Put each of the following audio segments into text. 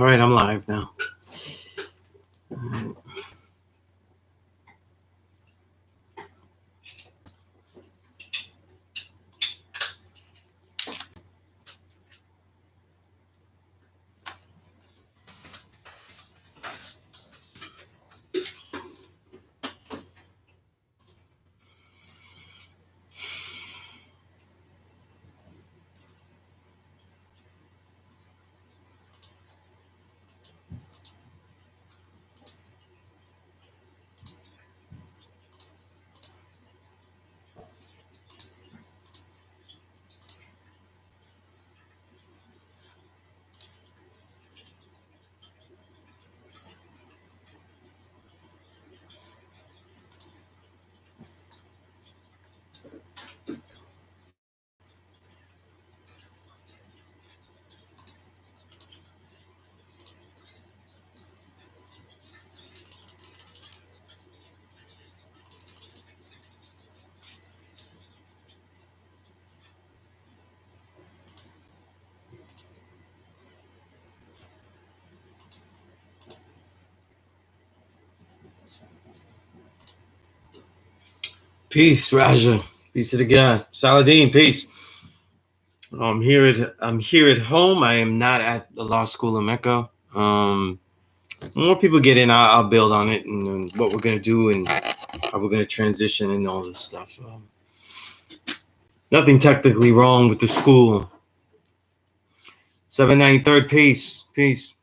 All right, I'm live now. Peace, Raja. Peace to the God. Saladin, peace. I'm here at home. I am not at the law school in Mecca. More people get in, I'll build on it and what we're gonna do and how we're gonna transition and all this stuff. Nothing technically wrong with the school. 793rd, peace, peace.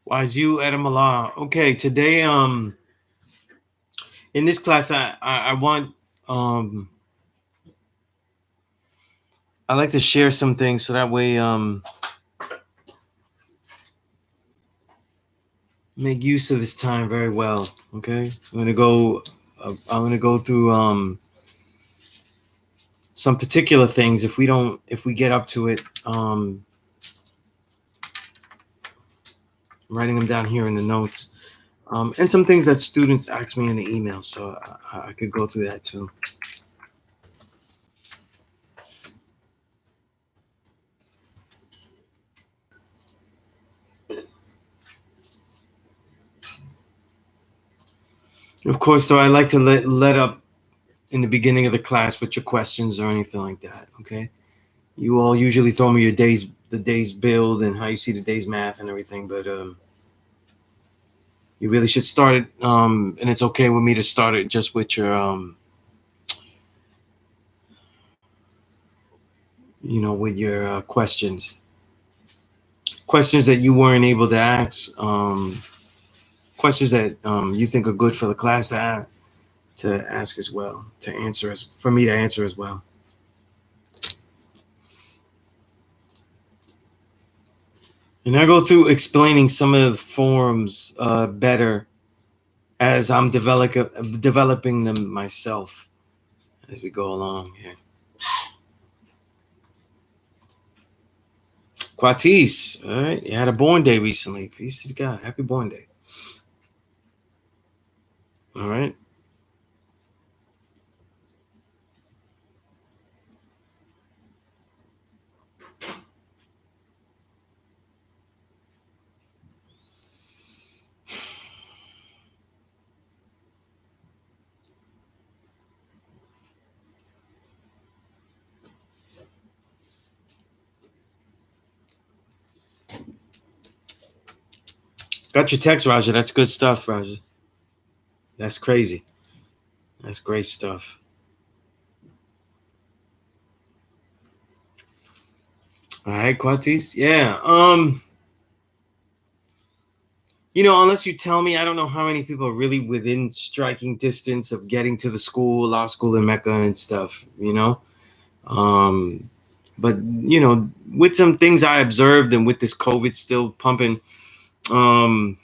Wise you, Adam Allah. Okay, today in this class I want I like to share some things so that way make use of this time very well. Okay, I'm gonna go through some particular things. If we get up to it, I'm writing them down here in the notes, and some things that students ask me in the email, so I could go through that too. Of course, though, I like to let up in the beginning of the class with your questions or anything like that. Okay, you all usually throw me the day's build and how you see the day's math and everything, but you really should start it, and it's okay with me to start it just with your with your questions that you weren't able to ask, questions that you think are good for the class to ask as well, for me to answer as well. And I go through explaining some of the forms better as I'm developing them myself as we go along here. Quatis, all right, you had a born day recently. Peace to God. Happy born day. All right. Got your text, Raja. That's good stuff, Raja. That's crazy. That's great stuff. All right, Quatis. Yeah. Unless you tell me, I don't know how many people are really within striking distance of getting to the school, law school in Mecca and stuff. Um, but with some things I observed, and with this COVID still pumping, um,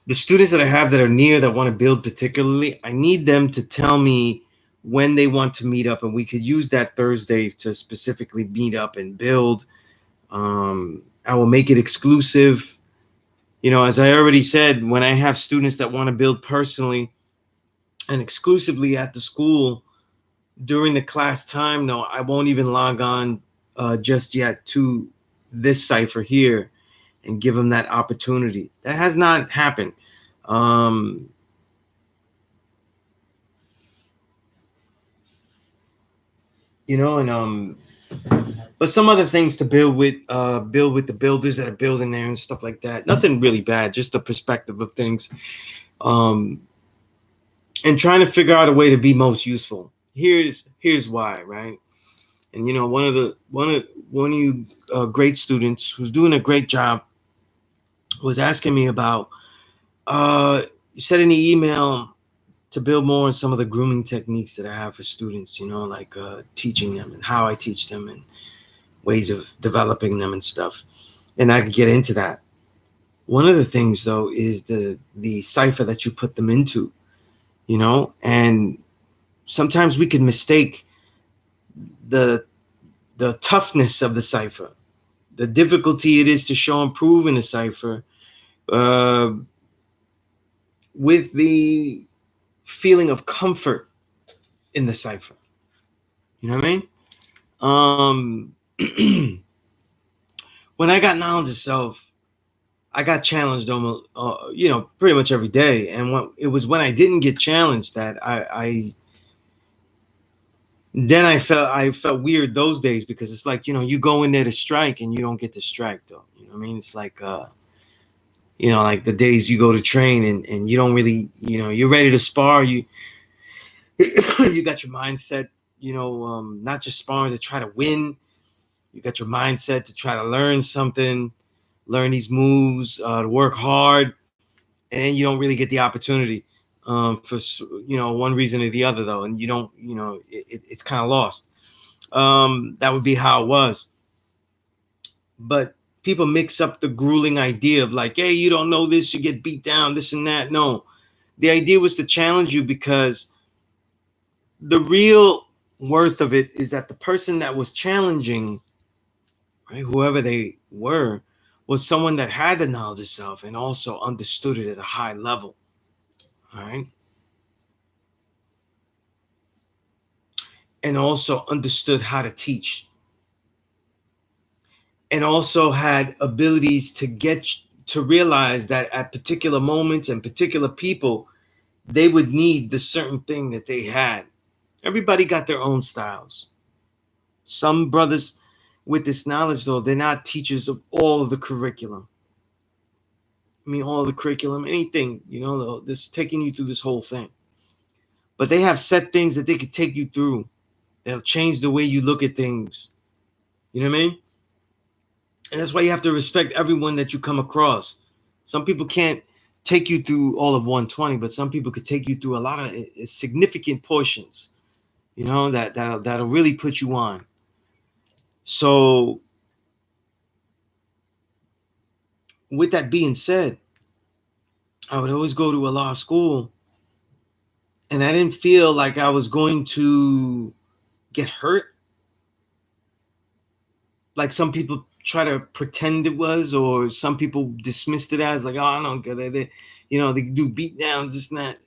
the students that I have that are near that want to build particularly, I need them to tell me when they want to meet up, and we could use that Thursday to specifically meet up and build. I will make it exclusive. As I already said, when I have students that want to build personally and exclusively at the school during the class time, no, I won't even log on just yet to this cipher here and give them that opportunity. That has not happened. Um, and but some other things to build with the builders that are building there and stuff like that. Nothing really bad, just the perspective of things. Um, and trying to figure out a way to be most useful. Here's why, right? And one of you great students who's doing a great job was asking me about you said in the email to build more on some of the grooming techniques that I have for students, like teaching them and how I teach them and ways of developing them and stuff. And I could get into that. One of the things though is the cipher that you put them into, and sometimes we can mistake the the toughness of the cipher, the difficulty it is to show and prove in a cipher, uh, with the feeling of comfort in the cipher. You know what I mean? When I got knowledge of self, I got challenged almost, pretty much every day. And it was when I didn't get challenged that I then I felt weird those days, because it's like, you go in there to strike and you don't get to strike though. You know what I mean? It's like like the days you go to train and you don't really, you're ready to spar, you you got your mindset, not just sparring to try to win. You got your mindset to try to learn something, learn these moves, to work hard, and you don't really get the opportunity, for one reason or the other though, and you don't, it's kind of lost. That would be how it was. But people mix up the grueling idea of like, hey, you don't know this, you get beat down, this and that. No, the idea was to challenge you, because the real worth of it is that the person that was challenging, right, whoever they were, was someone that had the knowledge of self and also understood it at a high level. All right. And also understood how to teach, and also had abilities to get to realize that at particular moments and particular people, they would need the certain thing that they had. Everybody got their own styles. Some brothers with this knowledge, though, they're not teachers of all of the curriculum. I mean, all of the curriculum, anything, this taking you through this whole thing. But they have set things that they could take you through. They'll change the way you look at things. You know what I mean? And that's why you have to respect everyone that you come across. Some people can't take you through all of 120, but some people could take you through a lot of significant portions, that'll really put you on. So, with that being said, I would always go to a law school, and I didn't feel like I was going to get hurt like some people try to pretend it was, or some people dismissed it as like, oh, I don't get it. They do beat downs, this and that.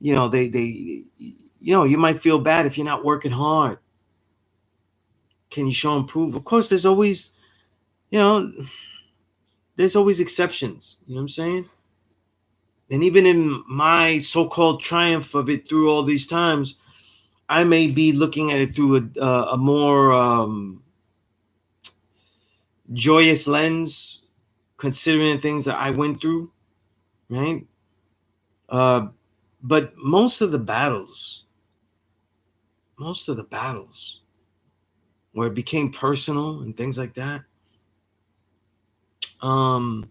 You might feel bad if you're not working hard. Can you show and prove? Of course, you know, there's always exceptions. You know what I'm saying? And even in my so-called triumph of it through all these times, I may be looking at it through a more joyous lens, considering the things that I went through, right? Uh, but most of the battles where it became personal and things like that. Um,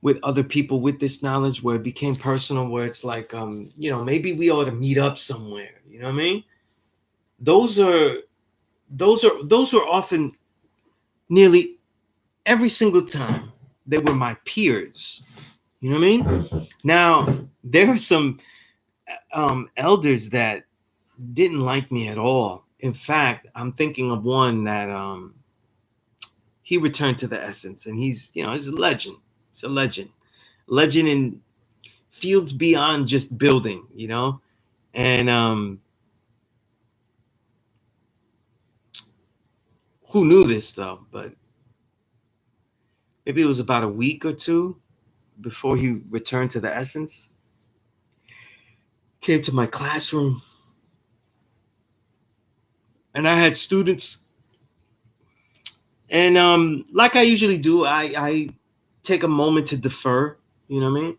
with other people with this knowledge, where it became personal, where it's like, maybe we ought to meet up somewhere. You know what I mean? Those are those are often, nearly every single time, they were my peers. You know what I mean? Now there are some elders that didn't like me at all. In fact, I'm thinking of one that he returned to the essence, and he's a legend. He's a legend in fields beyond just building. And who knew this though? But maybe it was about a week or two before he returned to the essence. Came to my classroom, and I had students, and like I usually do, I take a moment to defer. You know what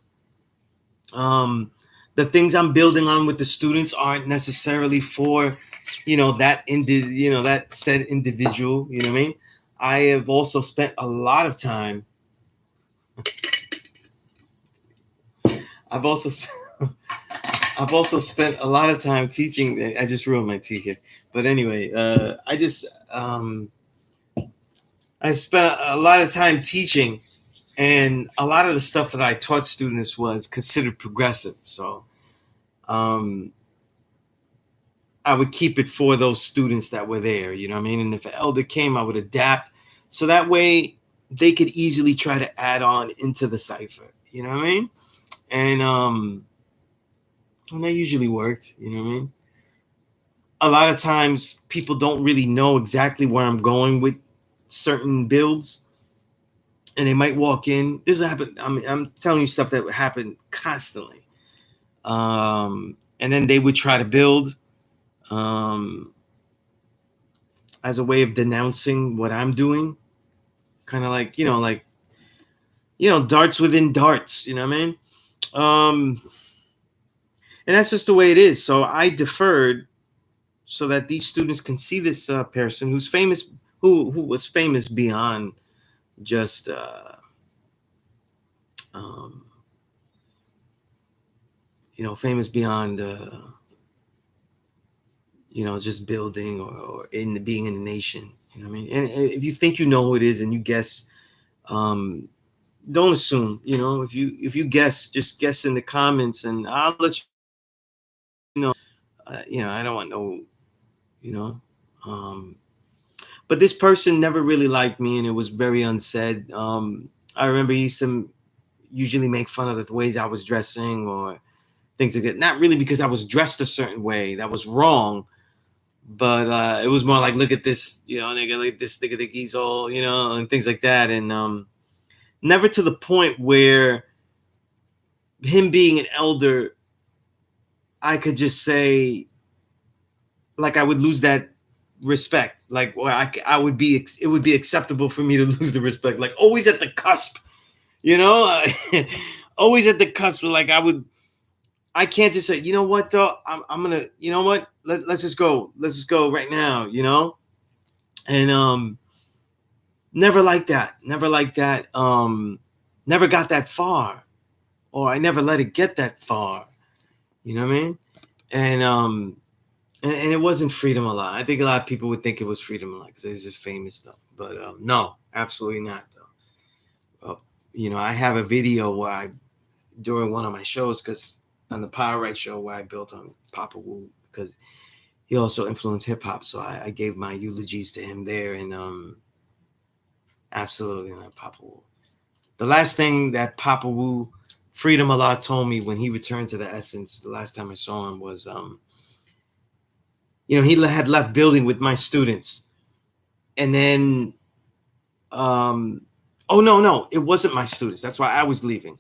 I mean? The things I'm building on with the students aren't necessarily for, that said individual. You know what I mean? I have also spent a lot of time. I've also spent, I've also spent a lot of time teaching. I just ruined my tea here, but anyway, I spent a lot of time teaching, and a lot of the stuff that I taught students was considered progressive. So I would keep it for those students that were there. You know what I mean? And if an elder came, I would adapt, so that way they could easily try to add on into the cipher. You know what I mean? And that usually worked. You know what I mean? A lot of times people don't really know exactly where I'm going with certain builds, and they might walk in. This happened. I mean, I'm telling you stuff that would happen constantly. And then they would try to build as a way of denouncing what I'm doing, kind of like darts within darts. You know what I mean? And that's just the way it is. So I deferred so that these students can see this person who's famous, who was famous beyond just famous beyond just building or in the being in the nation. You know what I mean? And if you think you know who it is and you guess, don't assume. If you guess, just guess in the comments, and I'll let you know. I don't want no, you know. But this person never really liked me, and it was very unsaid. I remember he used to usually make fun of the ways I was dressing or things like that. Not really because I was dressed a certain way that was wrong, but it was more like, look at this, nigga, like this nigga think he's all, and things like that. And never to the point where him being an elder, I could just say, like, I would lose that respect. Like, or I would be, it would be acceptable for me to lose the respect. Like, always at the cusp, always at the cusp. Like, I can't just say, you know what, though, I'm gonna, you know what, let's just go right now, and never like that, never got that far, or I never let it get that far, you know what I mean? And it wasn't Freedom Allah. I think a lot of people would think it was Freedom Allah because it was just famous stuff, but no, absolutely not, though. I have a video where during one of my shows, because on the Power Right show where I built on Papa Wu, because he also influenced hip hop, so I gave my eulogies to him there, and absolutely not Papa Wu. The last thing that Papa Wu, Freedom Allah, told me when he returned to the essence, the last time I saw him, was he had left building with my students, and then oh no, it wasn't my students. That's why I was leaving.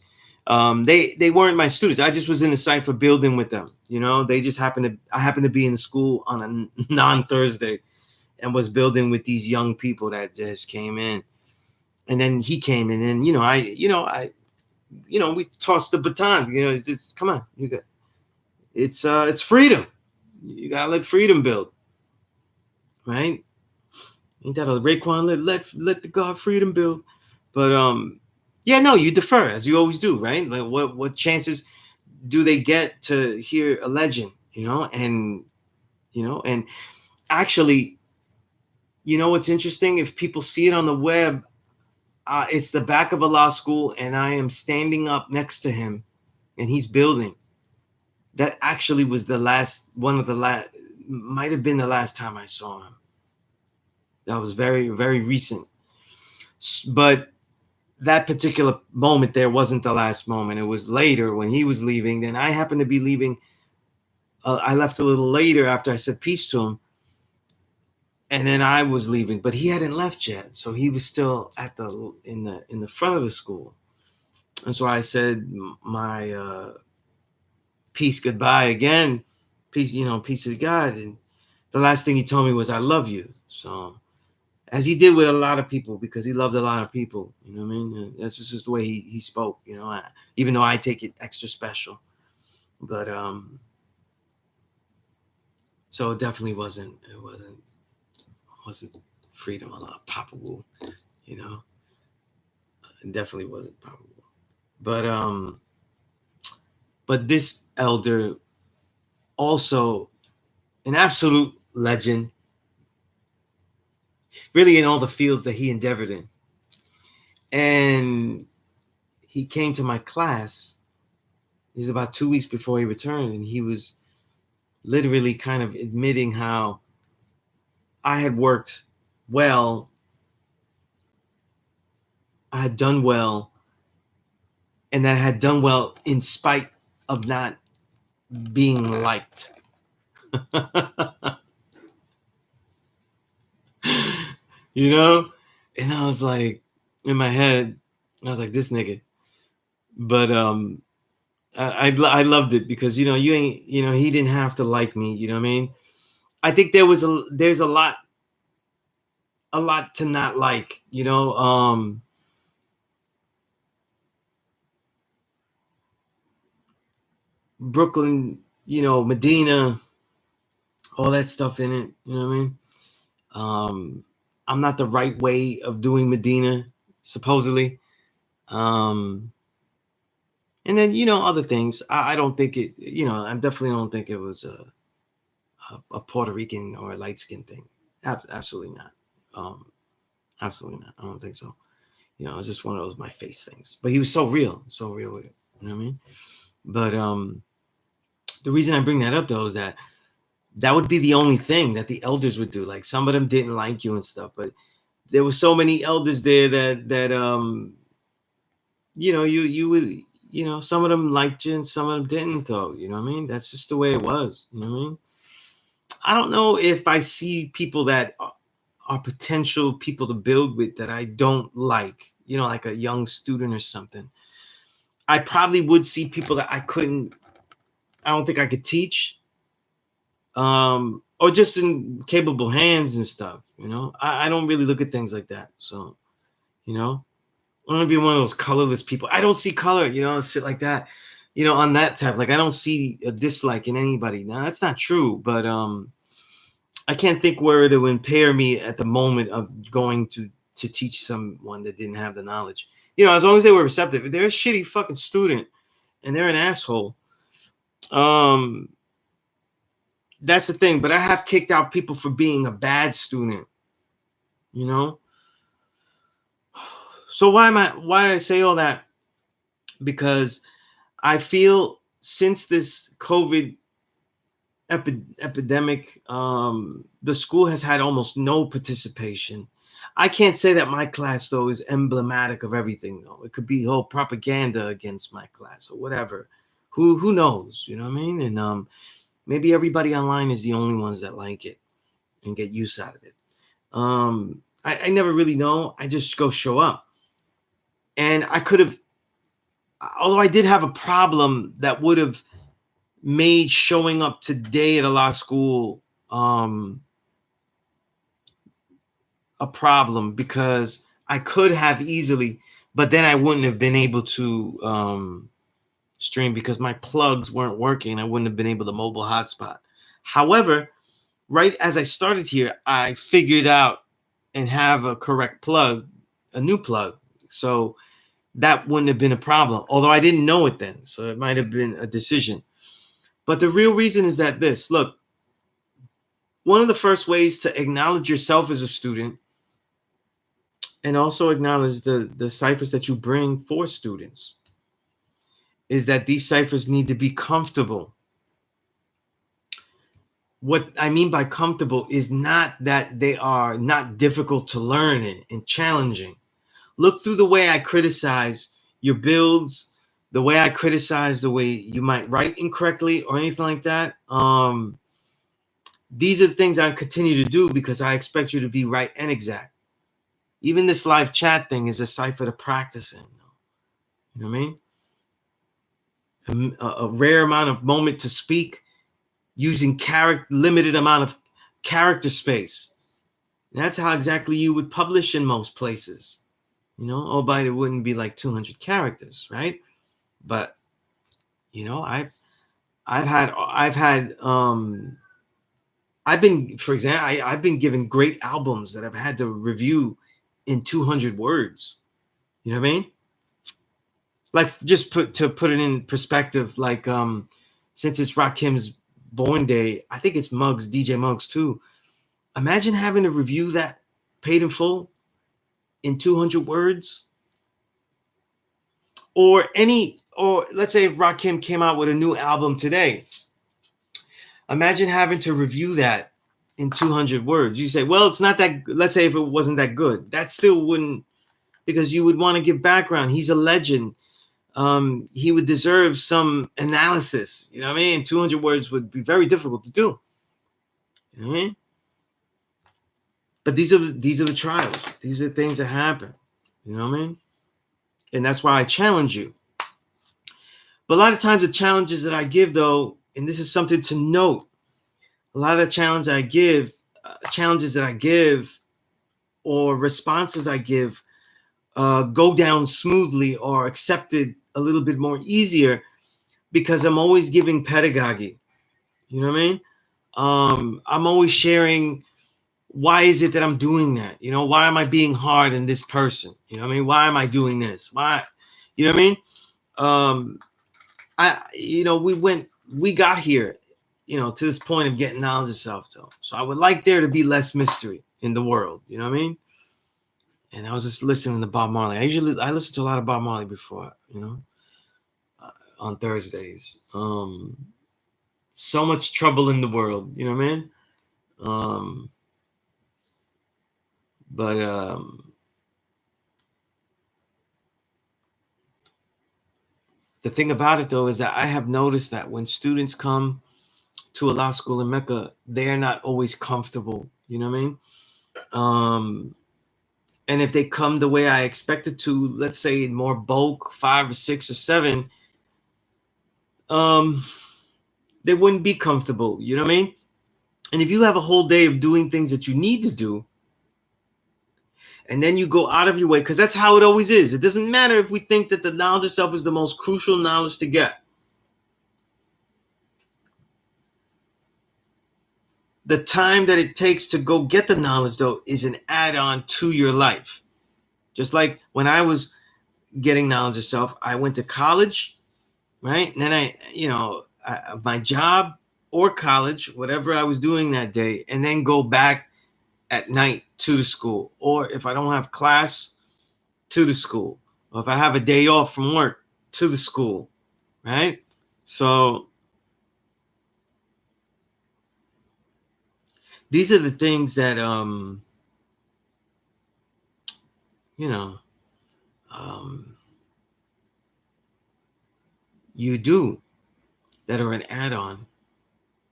They weren't my students. I just was in the cipher building with them. They just I happened to be in the school on a non-Thursday and was building with these young people that just came in. And then he came, and then we tossed the baton. It's just, come on, it's freedom. You gotta let freedom build, right? Ain't that a Raekwon? Let the God freedom build. But yeah, no, you defer as you always do, right? Like what chances do they get to hear a legend, and actually, what's interesting? If people see it on the web, it's the back of a law school, and I am standing up next to him, and he's building. That actually was one of the last, might have been the last time I saw him. That was very, very recent. But that particular moment there wasn't the last moment. It was later when he was leaving. Then I happened to be leaving. I left a little later after I said peace to him. And then I was leaving, but he hadn't left yet. So he was still in the front of the school. And so I said my peace goodbye again. Peace, peace of God. And the last thing he told me was, I love you. So, as he did with a lot of people, because he loved a lot of people, you know what I mean? That's just the way he spoke, even though I take it extra special. But, so it definitely wasn't freedom a lot, Papa Wu, it definitely wasn't Papa Wu. But this elder, also an absolute legend, really in all the fields that he endeavored in. And he came to my class. It was about 2 weeks before he returned, and he was literally kind of admitting how I had worked well, I had done well, and that I had done well in spite of not being liked. And I was like, in my head, I was like, this nigga. But I loved it because you ain't he didn't have to like me. You know what I mean? I think there's a lot to not like. Brooklyn, Medina, all that stuff in it. You know what I mean? I'm not the right way of doing Medina, supposedly. And then other things. I don't think it. I definitely don't think it was a Puerto Rican or a light skin thing. Absolutely not. Absolutely not. I don't think so. It's just one of those my face things. But he was so real with it. You know what I mean? But the reason I bring that up though is that would be the only thing that the elders would do. Like some of them didn't like you and stuff, but there were so many elders there that you would some of them liked you and some of them didn't though. You know what I mean? That's just the way it was. You know what I mean? I don't know if I see people that are potential people to build with that I don't like, like a young student or something. I probably would see people that I don't think I could teach, or just in capable hands and stuff. I don't really look at things like that. So, I want to be one of those colorless people. I don't see color, shit like that, on that type. Like I don't see a dislike in anybody. Now that's not true, but I can't think where it would impair me at the moment of going to teach someone that didn't have the knowledge. As long as they were receptive. If they're a shitty fucking student and they're an asshole, that's the thing. But I have kicked out people for being a bad student. So why did I say all that? Because I feel since this COVID epidemic, the school has had almost no participation. I can't say that my class though is emblematic of everything though. It could be whole propaganda against my class or whatever. Who knows? You know what I mean? And maybe everybody online is the only ones that like it and get use out of it. I never really know. I just go show up. And I could have, although I did have a problem that would have made showing up today at a law school a problem, because I could have easily, but then I wouldn't have been able to stream because my plugs weren't working. I wouldn't have been able to mobile hotspot. However, right as I started here, I figured out and have a correct plug, a new plug. So that wouldn't have been a problem. Although I didn't know it then. So it might have been a decision. But the real reason is that this, look, one of the first ways to acknowledge yourself as a student and also acknowledge the ciphers that you bring for students is that these ciphers need to be comfortable. What I mean by comfortable is not that they are not difficult to learn and challenging. Look through the way I criticize your builds, the way I criticize the way you might write incorrectly or anything like that. These are the things I continue to do because I expect you to be right and exact. Even this live chat thing is a cipher to practice in. You know what I mean? A rare amount of moment to speak using limited amount of character space. That's how exactly you would publish in most places. You know, albeit it wouldn't be like 200 characters, right? But you know, I've been, for example, I've been given great albums that I've had to review in 200 words. You know what I mean? Like, just put it in perspective, like since it's Rakim's born day, I think it's DJ Muggs too. Imagine having to review that paid in full in 200 words. Or let's say if Rakim came out with a new album today. Imagine having to review that in 200 words. You say, well, it's not that, let's say if it wasn't that good. That still wouldn't, because you would want to give background. He's a legend. He would deserve some analysis. You know what I mean? 200 words would be very difficult to do. You know what I mean? But these are the trials. These are the things that happen. You know what I mean? And that's why I challenge you. But a lot of times the challenges that I give, though, and this is something to note, a lot of the challenges that I give or responses I give go down smoothly or accepted a little bit more easier because I'm always giving pedagogy. You know what I mean? I'm always sharing, why is it that I'm doing that? You know, why am I being hard on this person? You know what I mean? Why am I doing this? Why? You know what I mean? We got here, you know, to this point of getting knowledge of self, though. So I would like there to be less mystery in the world. You know what I mean? And I was just listening to Bob Marley. I listen to a lot of Bob Marley before, you know, on Thursdays. So much trouble in the world, you know what I mean? The thing about it, though, is that I have noticed that when students come to a law school in Mecca, they are not always comfortable. You know what I mean? And if they come the way I expected to, let's say in more bulk, 5 or 6 or 7, they wouldn't be comfortable. You know what I mean? And if you have a whole day of doing things that you need to do, and then you go out of your way, because that's how it always is. It doesn't matter if we think that the knowledge of self is the most crucial knowledge to get. The time that it takes to go get the knowledge, though, is an add-on to your life. Just like when I was getting knowledge of self, I went to college, right? And then my job or college, whatever I was doing that day, and then go back at night to the school. Or if I don't have class, to the school. Or if I have a day off from work, to the school, right? So these are the things that, you do that are an add-on.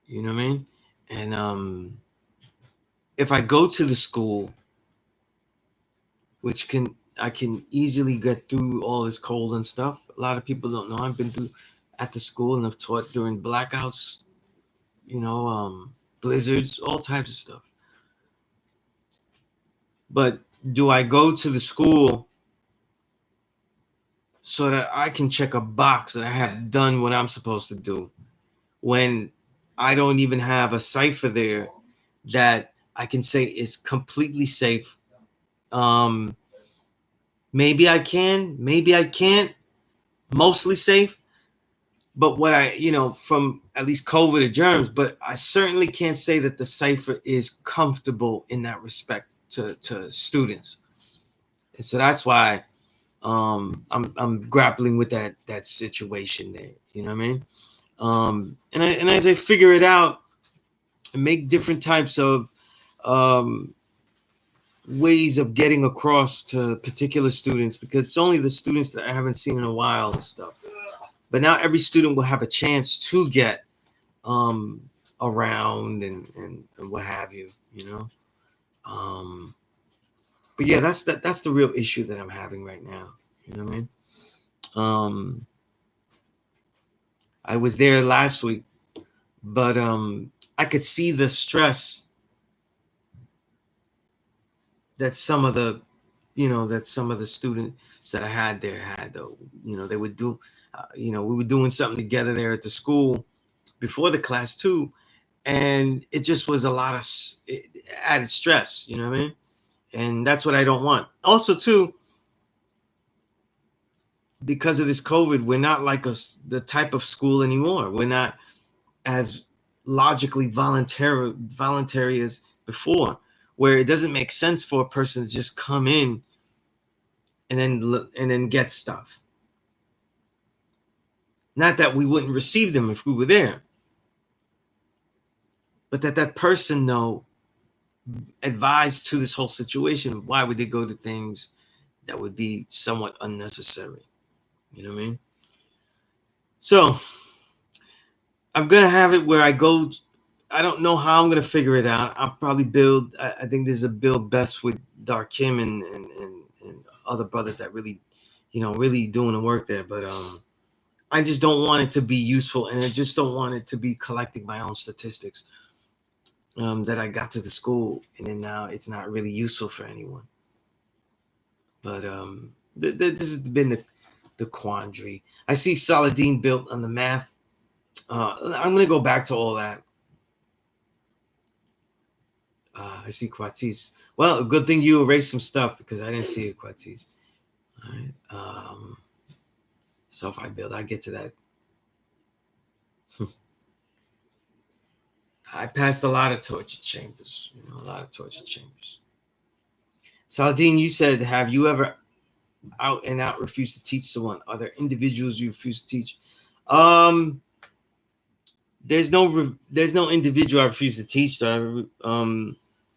You know what I mean? And if I go to the school, which I can easily get through all this cold and stuff. A lot of people don't know I've been through at the school and I've taught during blackouts, blizzards, all types of stuff. But do I go to the school so that I can check a box that I have done what I'm supposed to do when I don't even have a cipher there that I can say is completely safe Maybe I can, maybe I can't. Mostly safe, but what I, from at least COVID or germs, but I certainly can't say that the cipher is comfortable in that respect to students. And so that's why I'm grappling with that situation there. You know what I mean? And as I figure it out and make different types of um, ways of getting across to particular students, because it's only the students that I haven't seen in a while and stuff. But now every student will have a chance to get um, around and what have you, but yeah, that's the real issue that I'm having right now. You know what I mean? Um, I was there last week, but I could see the stress that some of the students that I had there had, though. They would do, we were doing something together there at the school before the class too, and it just was a lot of added stress. You know what I mean? And that's what I don't want. Also, too, because of this COVID, we're not like the type of school anymore. We're not as logically voluntary as before, where it doesn't make sense for a person to just come in and then get stuff. Not that we wouldn't receive them if we were there, but that person advised to this whole situation. Why would they go to things that would be somewhat unnecessary? You know what I mean? So I'm gonna have it where I go. I don't know how I'm gonna figure it out. I'll probably build. I think there's a build best with Darkim and other brothers that really, really doing the work there. But I just don't want it to be useful, and I just don't want it to be collecting my own statistics that I got to the school, and then now it's not really useful for anyone. But this has been the quandary. I see Saladin built on the math. I'm gonna go back to all that. I see Quatis. Well, a good thing you erased some stuff because I didn't see it, Quatis. All right. Self-I build. I get to that. I passed a lot of torture chambers. A lot of torture chambers. Saladin, you said, have you ever out and out refused to teach someone? Are there individuals you refuse to teach? There's no individual I refuse to teach.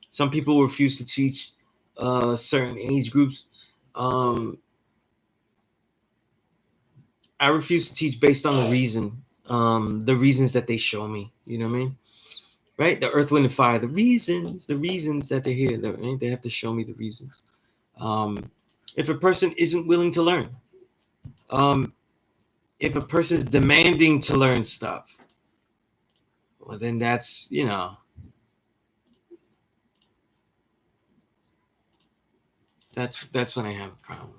Some people refuse to teach certain age groups. I refuse to teach based on the reasons that they show me. You know what I mean? Right? The earth, wind, and fire. The reasons that they're here. Right? They have to show me the reasons. If a person isn't willing to learn, if a person's demanding to learn stuff, well, then that's that's when I have a problem.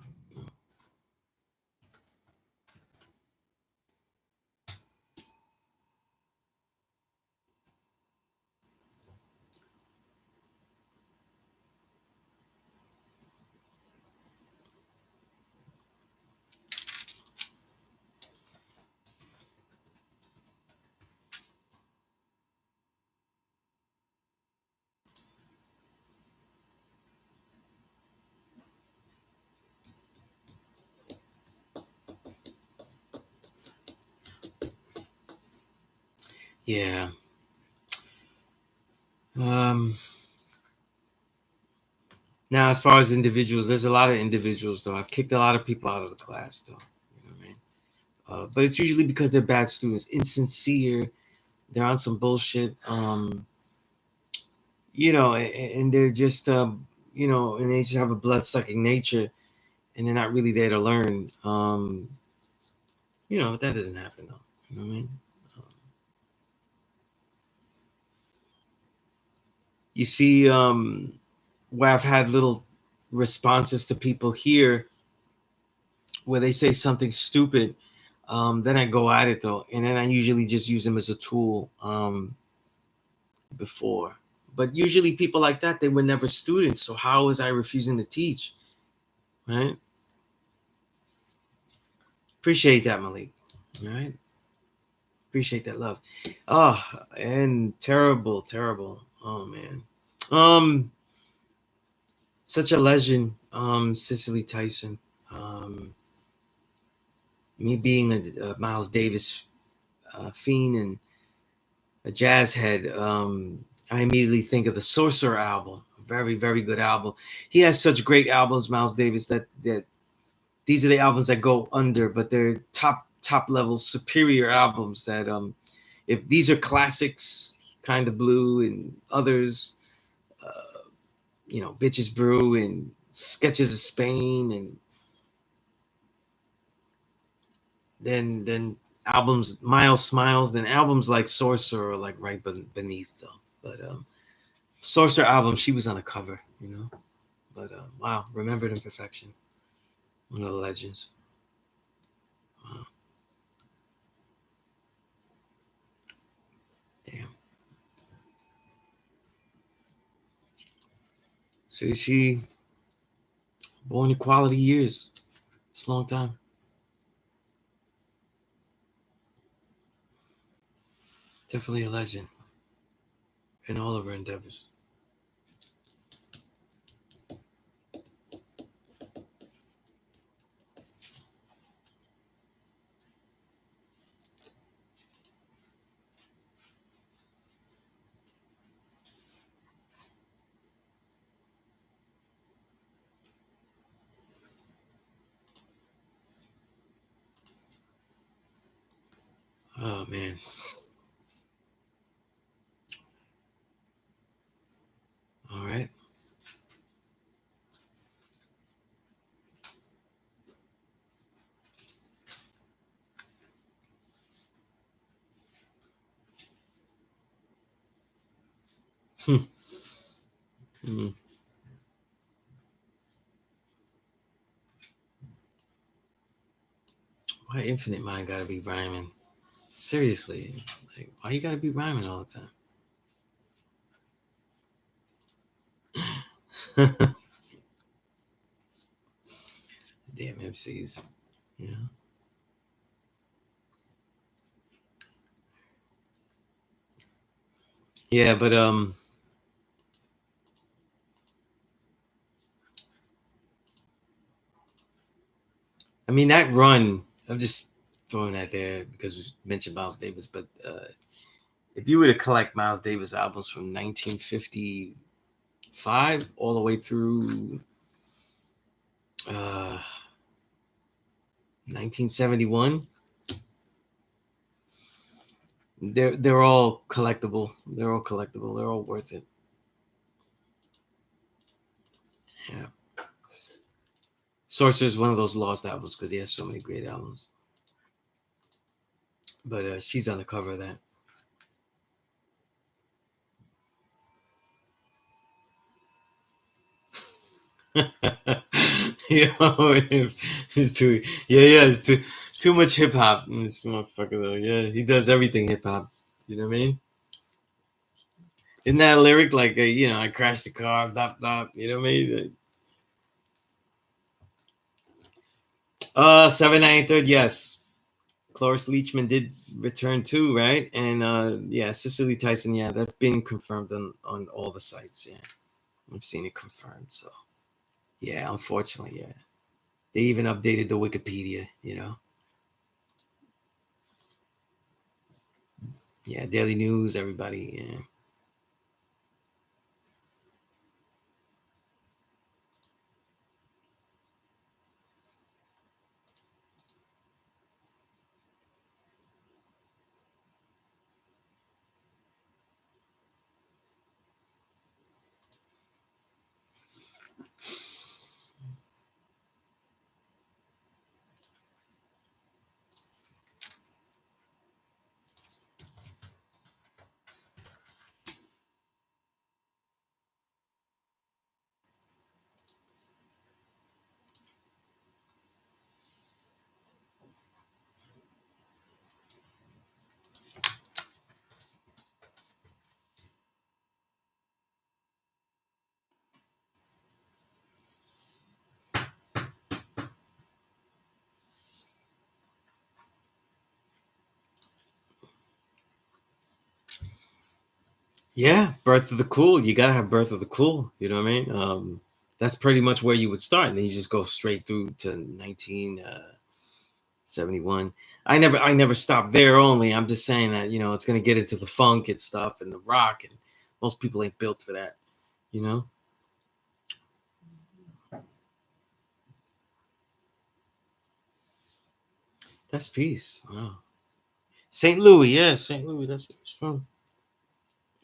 Yeah. Now, as far as individuals, there's a lot of individuals though. I've kicked a lot of people out of the class though. You know what I mean? But it's usually because they're bad students, insincere. They're on some bullshit. And they're just, and they just have a blood sucking nature, and they're not really there to learn. That doesn't happen though. You know what I mean? You see, where I've had little responses to people here where they say something stupid, then I go at it though, and then I usually just use them as a tool before. But usually people like that, they were never students. So how was I refusing to teach? Right? Appreciate that, Malik. All right. Appreciate that love. Oh, and terrible. Oh man. Um, Such a legend. Cicely Tyson. Um, Me being a Miles Davis fiend and a jazz head, I immediately think of the Sorcerer album. Very, very good album. He has such great albums, Miles Davis, that these are the albums that go under, but they're top level superior albums that if these are classics, Kind of Blue and others, Bitches Brew and Sketches of Spain, and then albums Miles Smiles, then albums like Sorcerer are like right beneath though. But Sorcerer album, she was on the cover. But wow, Remembered Imperfection, one of the legends. Wow, damn. So she born equality years. It's a long time. Definitely a legend in all of her endeavors. Oh man. All right. Hmm. Why Infinite Mind gotta be rhyming? Seriously, like why you gotta be rhyming all the time? Damn MCs. Yeah. Yeah, but I mean that run. I'm just throwing that there because we mentioned Miles Davis, but if you were to collect Miles Davis albums from 1955 all the way through uh 1971, they're all collectible. They're all collectible. They're all worth it. Yeah. Sorcerer is one of those lost albums because he has so many great albums. But she's on the cover of that. It's too it's too much hip hop in this motherfucker though. Yeah, he does everything hip hop. You know what I mean? Isn't that a lyric like I crashed the car, dop dop. You know what I mean? 793rd, yes. Cloris Leachman did return too, right? And yeah, Cicely Tyson, yeah, that's been confirmed on all the sites. Yeah, I've seen it confirmed. So yeah, unfortunately, yeah, they even updated the Wikipedia. Yeah, Daily News, everybody. Yeah. Yeah, Birth of the Cool. You gotta have Birth of the Cool. You know what I mean? That's pretty much where you would start, and then you just go straight through to 1971. I never stopped there. Only I'm just saying that it's gonna get into the funk and stuff and the rock, and most people ain't built for that. You know, that's peace. Wow, St. Louis. Yes, St. Louis. That's where it's from.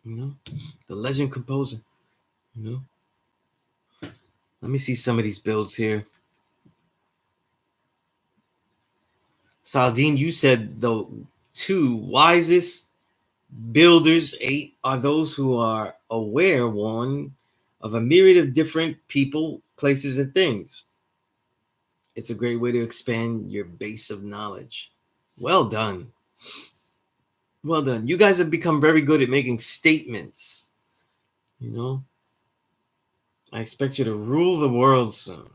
You know, the legend composer. You know, let me see some of these builds here. Saladin, you said the two wisest builders, eight, are those who are aware, one, of a myriad of different people, places, and things. It's a great way to expand your base of knowledge. Well done. Well done. You guys have become very good at making statements. You know, I expect you to rule the world soon.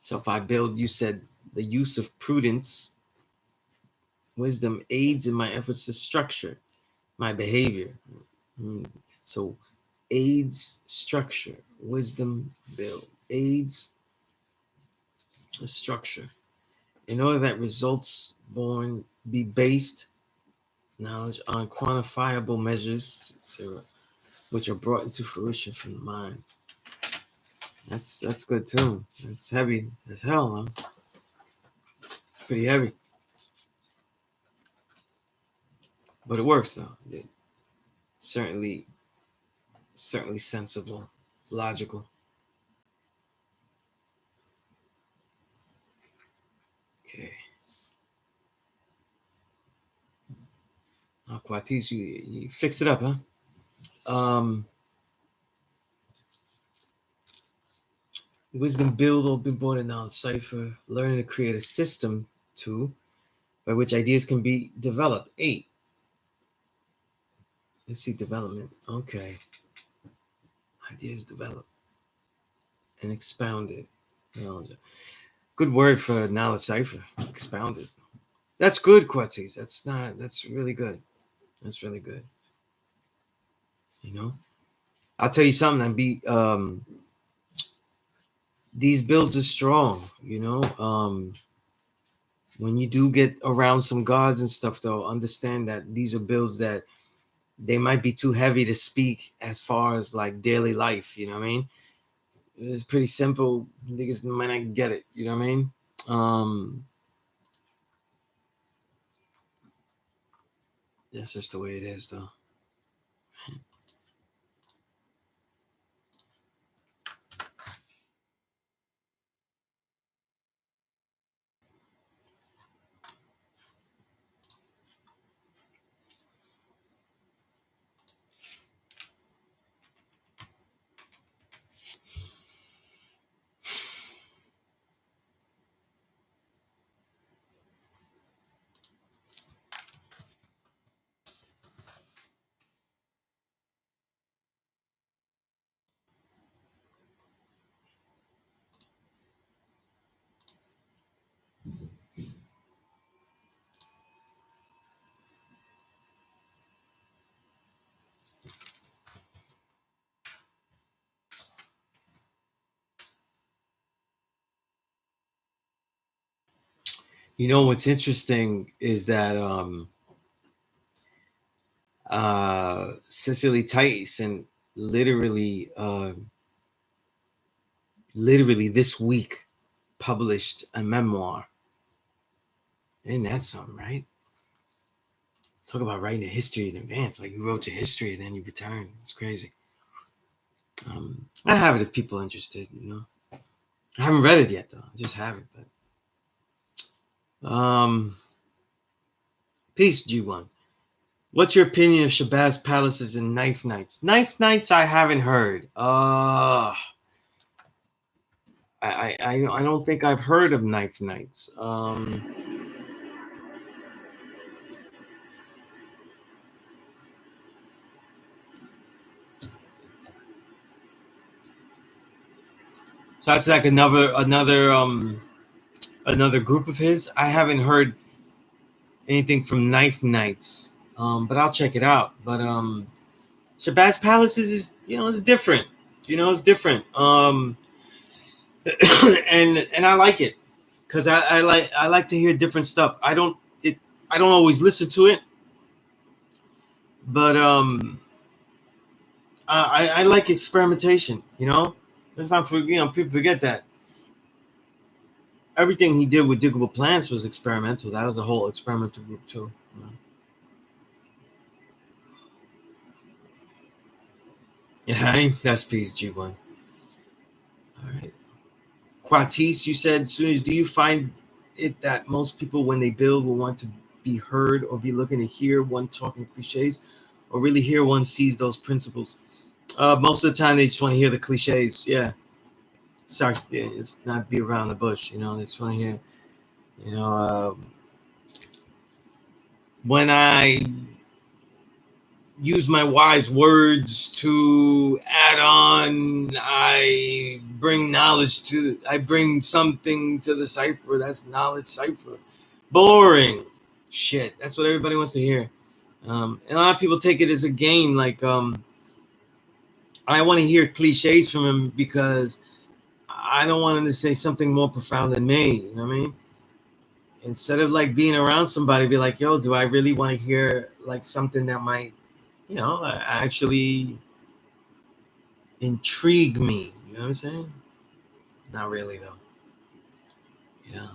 So if I build, you said the use of prudence, wisdom aids in my efforts to structure my behavior. So aids structure, wisdom build, aids a structure. In order that results born be based knowledge on quantifiable measures, which are brought into fruition from the mind. That's good too. It's heavy as hell, huh? Pretty heavy, but it works though. It certainly, certainly sensible, logical. Okay. Quatis, you fix it up, huh? Wisdom build or be born in knowledge cipher, learning to create a system to by which ideas can be developed. Eight. Let's see development. Okay. Ideas developed and expounded. Knowledge. Good word for knowledge cipher. Expounded. That's good, Quetzes. That's really good. That's really good. You know? I'll tell you something, and be these builds are strong, when you do get around some gods and stuff though, understand that these are builds that they might be too heavy to speak as far as like daily life. You know what I mean? It's pretty simple. Niggas might not get it. You know what I mean? Um, that's just the way it is, though. You know what's interesting is that Cicely Tyson literally, literally this week published a memoir. Isn't that something, right? Talk about writing a history in advance. Like you wrote your history and then you return. It's crazy. I have it if people are interested. I haven't read it yet though. I just have it, but peace, G1. What's your opinion of Shabazz palaces and knife nights? Knife nights, I haven't heard. I don't think I've heard of knife nights. So that's like another another group of his. I haven't heard anything from Knife Knights, but I'll check it out. But Shabazz Palaces is, it's different. It's different. And I like it because I like to hear different stuff. I don't always listen to it, but I like experimentation. Let's not forget. People forget that everything he did with Diggable Plants was experimental. That was a whole experimental group too. Yeah, that's Peace G1. All right. Quatis, you said, Sunez, do you find it that most people, when they build, will want to be heard or be looking to hear one talking cliches, or really hear one sees those principles? Most of the time, they just want to hear the cliches. Yeah, it's not be around the bush. They just want to hear. When I use my wise words to add on, I bring something to the cipher. That's knowledge cipher. Boring shit. That's what everybody wants to hear. And a lot of people take it as a game. Like, I want to hear cliches from him because I don't want him to say something more profound than me. You know what I mean? Instead of like being around somebody, be like, yo, do I really want to hear like something that might, actually intrigue me? You know what I'm saying? Not really, though. Yeah.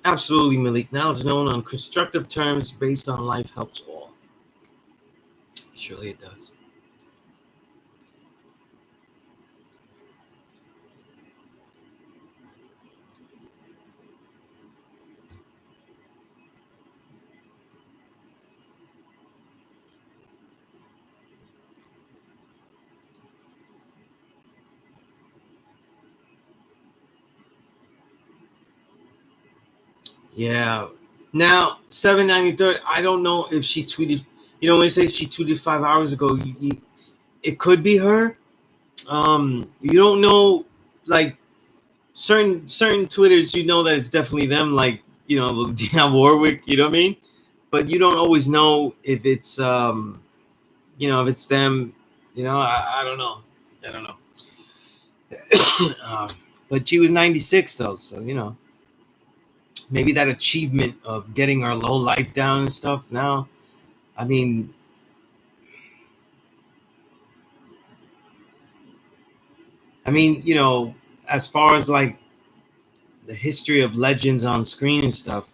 Absolutely, Malik. Knowledge known on constructive terms based on life helps all. Surely it does. Yeah. Now, 793rd, I don't know if she tweeted, when it says she tweeted 5 hours ago, it could be her. You don't know, like, certain Twitters, that it's definitely them, like, Dionne Warwick, you know what I mean? But you don't always know if it's, if it's them, I don't know. I don't know. But she was 96, though, so, maybe that achievement of getting her whole life down and stuff now. I mean, as far as like the history of legends on screen and stuff,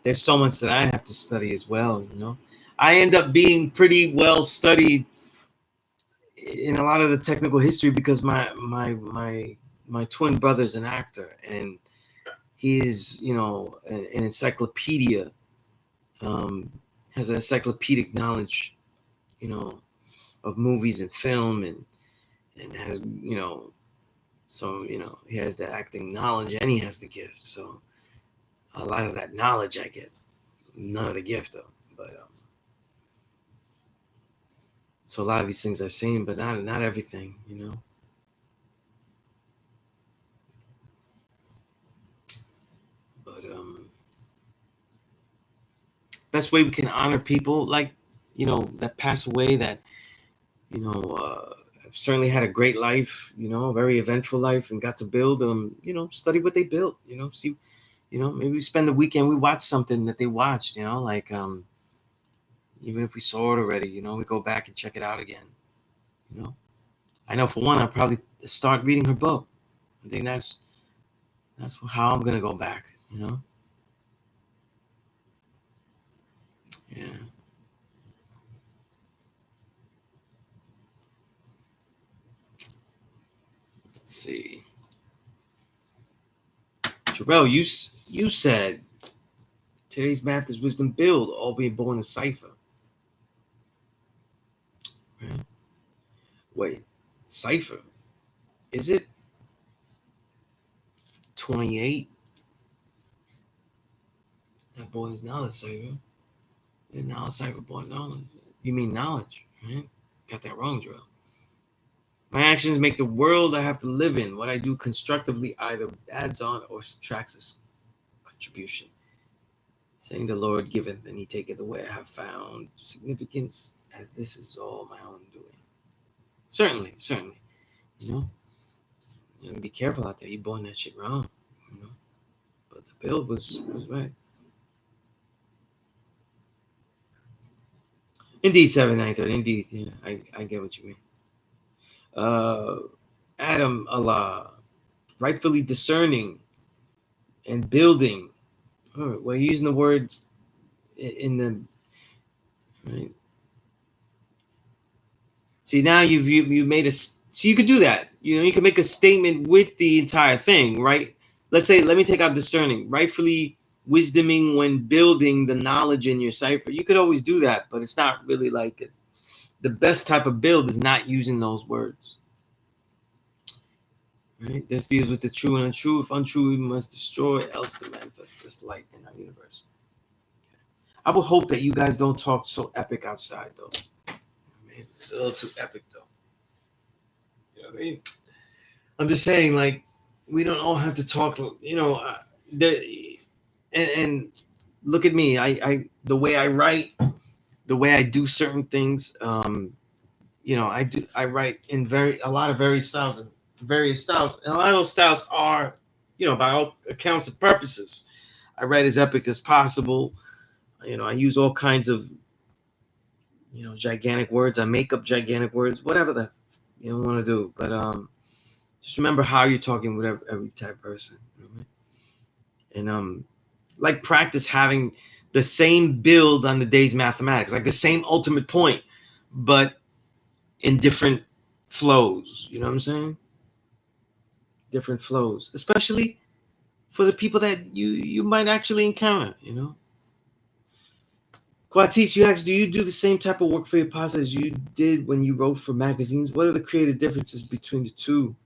there's so much that I have to study as well. I end up being pretty well studied in a lot of the technical history because my twin brother's an actor and he is, an encyclopedia, um, has an encyclopedic knowledge, of movies and film, and has, so, he has the acting knowledge and he has the gift. So a lot of that knowledge I get, none of the gift though. But so a lot of these things I've seen, but not everything, But best way we can honor people like, that pass away, that, have certainly had a great life, a very eventful life, and got to build, study what they built, see, maybe we spend the weekend, we watch something that they watched, like, even if we saw it already, we go back and check it out again. I know for one, I'll probably start reading her book. I think that's how I'm gonna go back. Yeah. Let's see. Jarrell, you said today's math is wisdom build, albeit born a cipher. Right? Wait, cipher? Is it 28? That boy is now a cipher. And now a cipher boy. No, You mean knowledge, right? Got that wrong, Joel. My actions make the world I have to live in. What I do constructively either adds on or subtracts its contribution. Saying the Lord giveth and he taketh away, I have found significance as this is all my own doing. Certainly. You know, be careful out there. You born that shit wrong. You know, but the build was right. Indeed, 793. Indeed, yeah, I get what you mean. Adam Allah, rightfully discerning and building. We're using the words in the right. See, now you made a so you could do that. You know, you can make a statement with the entire thing, right? Let's say, let me take out discerning, rightfully wisdoming when building the knowledge in your cipher. You could always do that, but it's not really like it. The best type of build is not using those words. Right? This deals with the true and untrue. If untrue, we must destroy, else to manifest this light in our universe. I would hope that you guys don't talk so epic outside, though. Man, it's a little too epic, though. You know what I mean? I'm just saying, like, we don't all have to talk. You know, and look at me. I the way I write, the way I do certain things. You know, I write in a lot of various styles, and a lot of those styles are, you know, by all accounts and purposes, I write as epic as possible. You know, I use all kinds of, you know, gigantic words. I make up gigantic words, whatever the you don't want to do. But just remember how you're talking with every type of person. You know? And like practice having the same build on the day's mathematics, like the same ultimate point, but in different flows. You know what I'm saying? Different flows, especially for the people that you might actually encounter. You know. Quatis, you asked, do you do the same type of work for your posse as you did when you wrote for magazines? What are the creative differences between the two?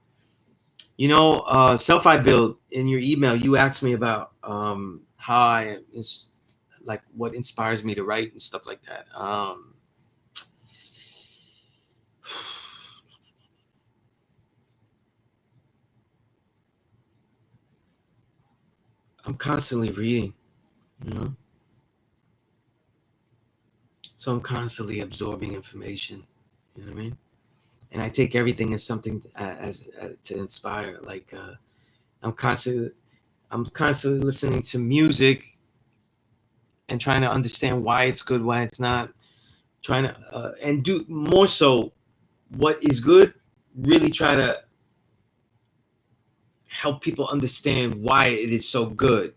You know, self-I build in your email, you asked me about how like what inspires me to write and stuff like that. I'm constantly reading, you know, so I'm constantly absorbing information. You know what I mean? And I take everything as something as to inspire. Like I'm constantly listening to music and trying to understand why it's good, why it's not. Trying to and do more so what is good. Really try to help people understand why it is so good.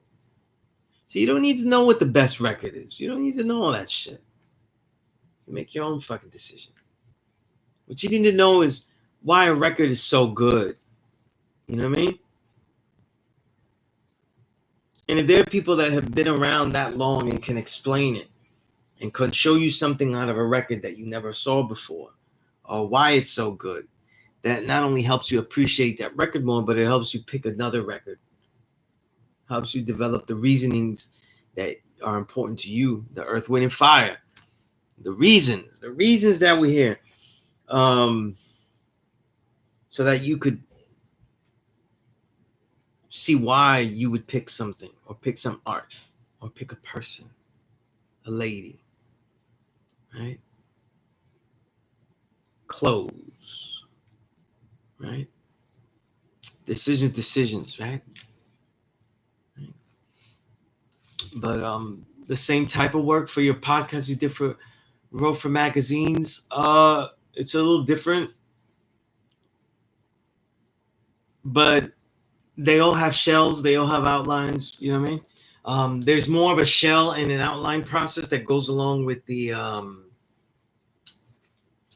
So you don't need to know what the best record is. You don't need to know all that shit. You make your own fucking decision. What you need to know is why a record is so good. You know what I mean? And if there are people that have been around that long and can explain it and can show you something out of a record that you never saw before or why it's so good, that not only helps you appreciate that record more, but it helps you pick another record. Helps you develop the reasonings that are important to you, the earth, wind, and fire. The reasons that we're here. So that you could see why you would pick something or pick some art or pick a person, a lady, right? Clothes, right? Decisions, right? But the same type of work for your podcast you did for wrote for magazines, it's a little different, but they all have shells, they all have outlines. You know what I mean? There's more of a shell and an outline process that goes along with the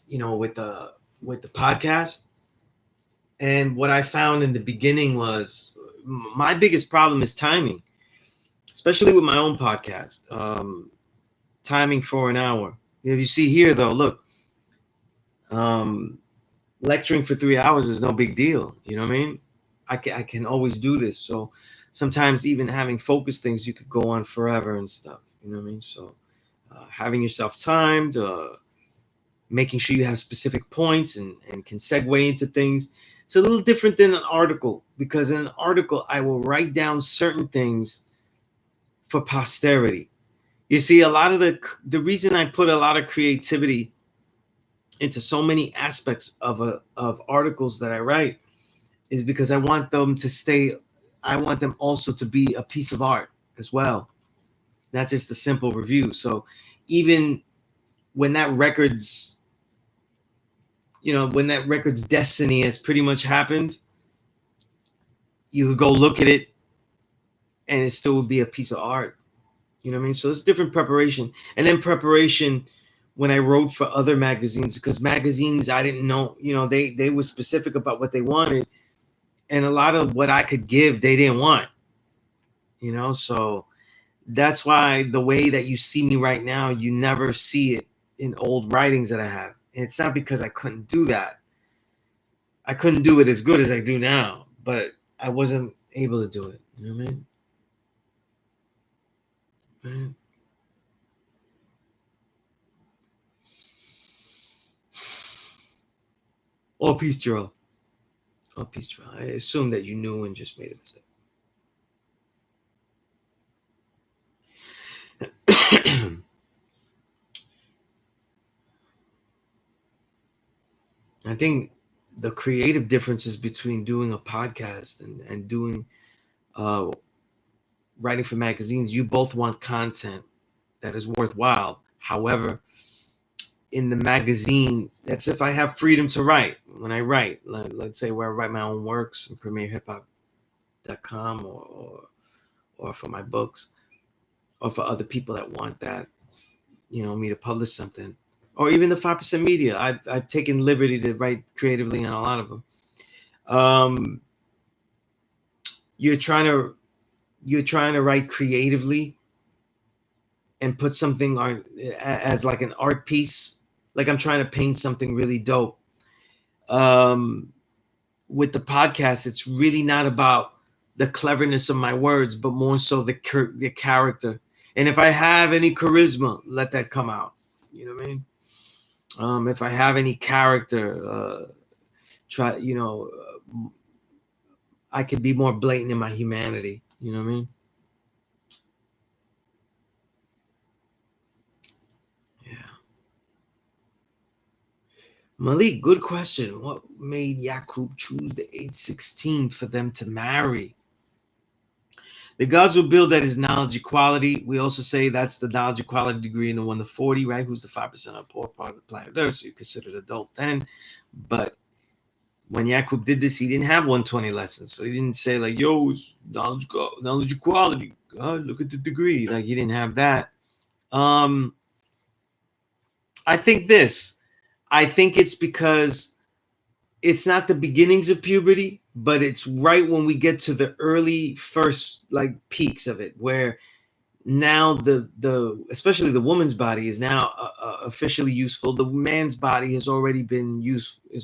you know, with the podcast. And what I found in the beginning was my biggest problem is timing, especially with my own podcast. Timing for an hour. If you see here, though, look, lecturing for 3 hours is no big deal. You know what I mean? I can always do this. So sometimes even having focused things, you could go on forever and stuff. You know what I mean? So having yourself timed, making sure you have specific points and can segue into things. It's a little different than an article, because in an article, I will write down certain things for posterity. You see, a lot of the reason I put a lot of creativity into so many aspects of articles that I write is because I want them to stay. I want them also to be a piece of art as well, not just a simple review. So even when that record's, when that record's destiny has pretty much happened, you could go look at it and it still would be a piece of art. You know what I mean? So it's different preparation. And then preparation when I wrote for other magazines, because magazines, I didn't know, they were specific about what they wanted. And a lot of what I could give, they didn't want, so that's why the way that you see me right now, you never see it in old writings that I have. And it's not because I couldn't do that. I couldn't do it as good as I do now, but I wasn't able to do it. You know what I mean? Right. All peace, Gerald. All peace, Gerald. I assume that you knew and just made a mistake. I think the creative differences between doing a podcast and doing uh, writing for magazines, you both want content that is worthwhile. However, in the magazine, that's if I have freedom to write. When I write, let's say where I write my own works on premierhiphop.com or for my books or for other people that want that, me to publish something. Or even the 5% media. I've taken liberty to write creatively on a lot of them. You're trying to write creatively and put something on as like an art piece. Like I'm trying to paint something really dope. With the podcast, it's really not about the cleverness of my words, but more so the character. And if I have any charisma, let that come out. You know what I mean? If I have any character, try. I could be more blatant in my humanity. You know what I mean? Yeah. Malik, good question. What made Yaqub choose the age 16 for them to marry? The gods will build at his knowledge equality. We also say that's the knowledge equality degree in the 1 to 40, right? Who's the 5% of poor part of the planet Earth? So you considered adult then. But when Yaqub did this, he didn't have 120 lessons. So he didn't say, like, yo, it's knowledge equality. God, look at the degree. Like, he didn't have that. I think it's because it's not the beginnings of puberty, but it's right when we get to the early first like peaks of it, where now the especially the woman's body is now officially useful. The man's body has already been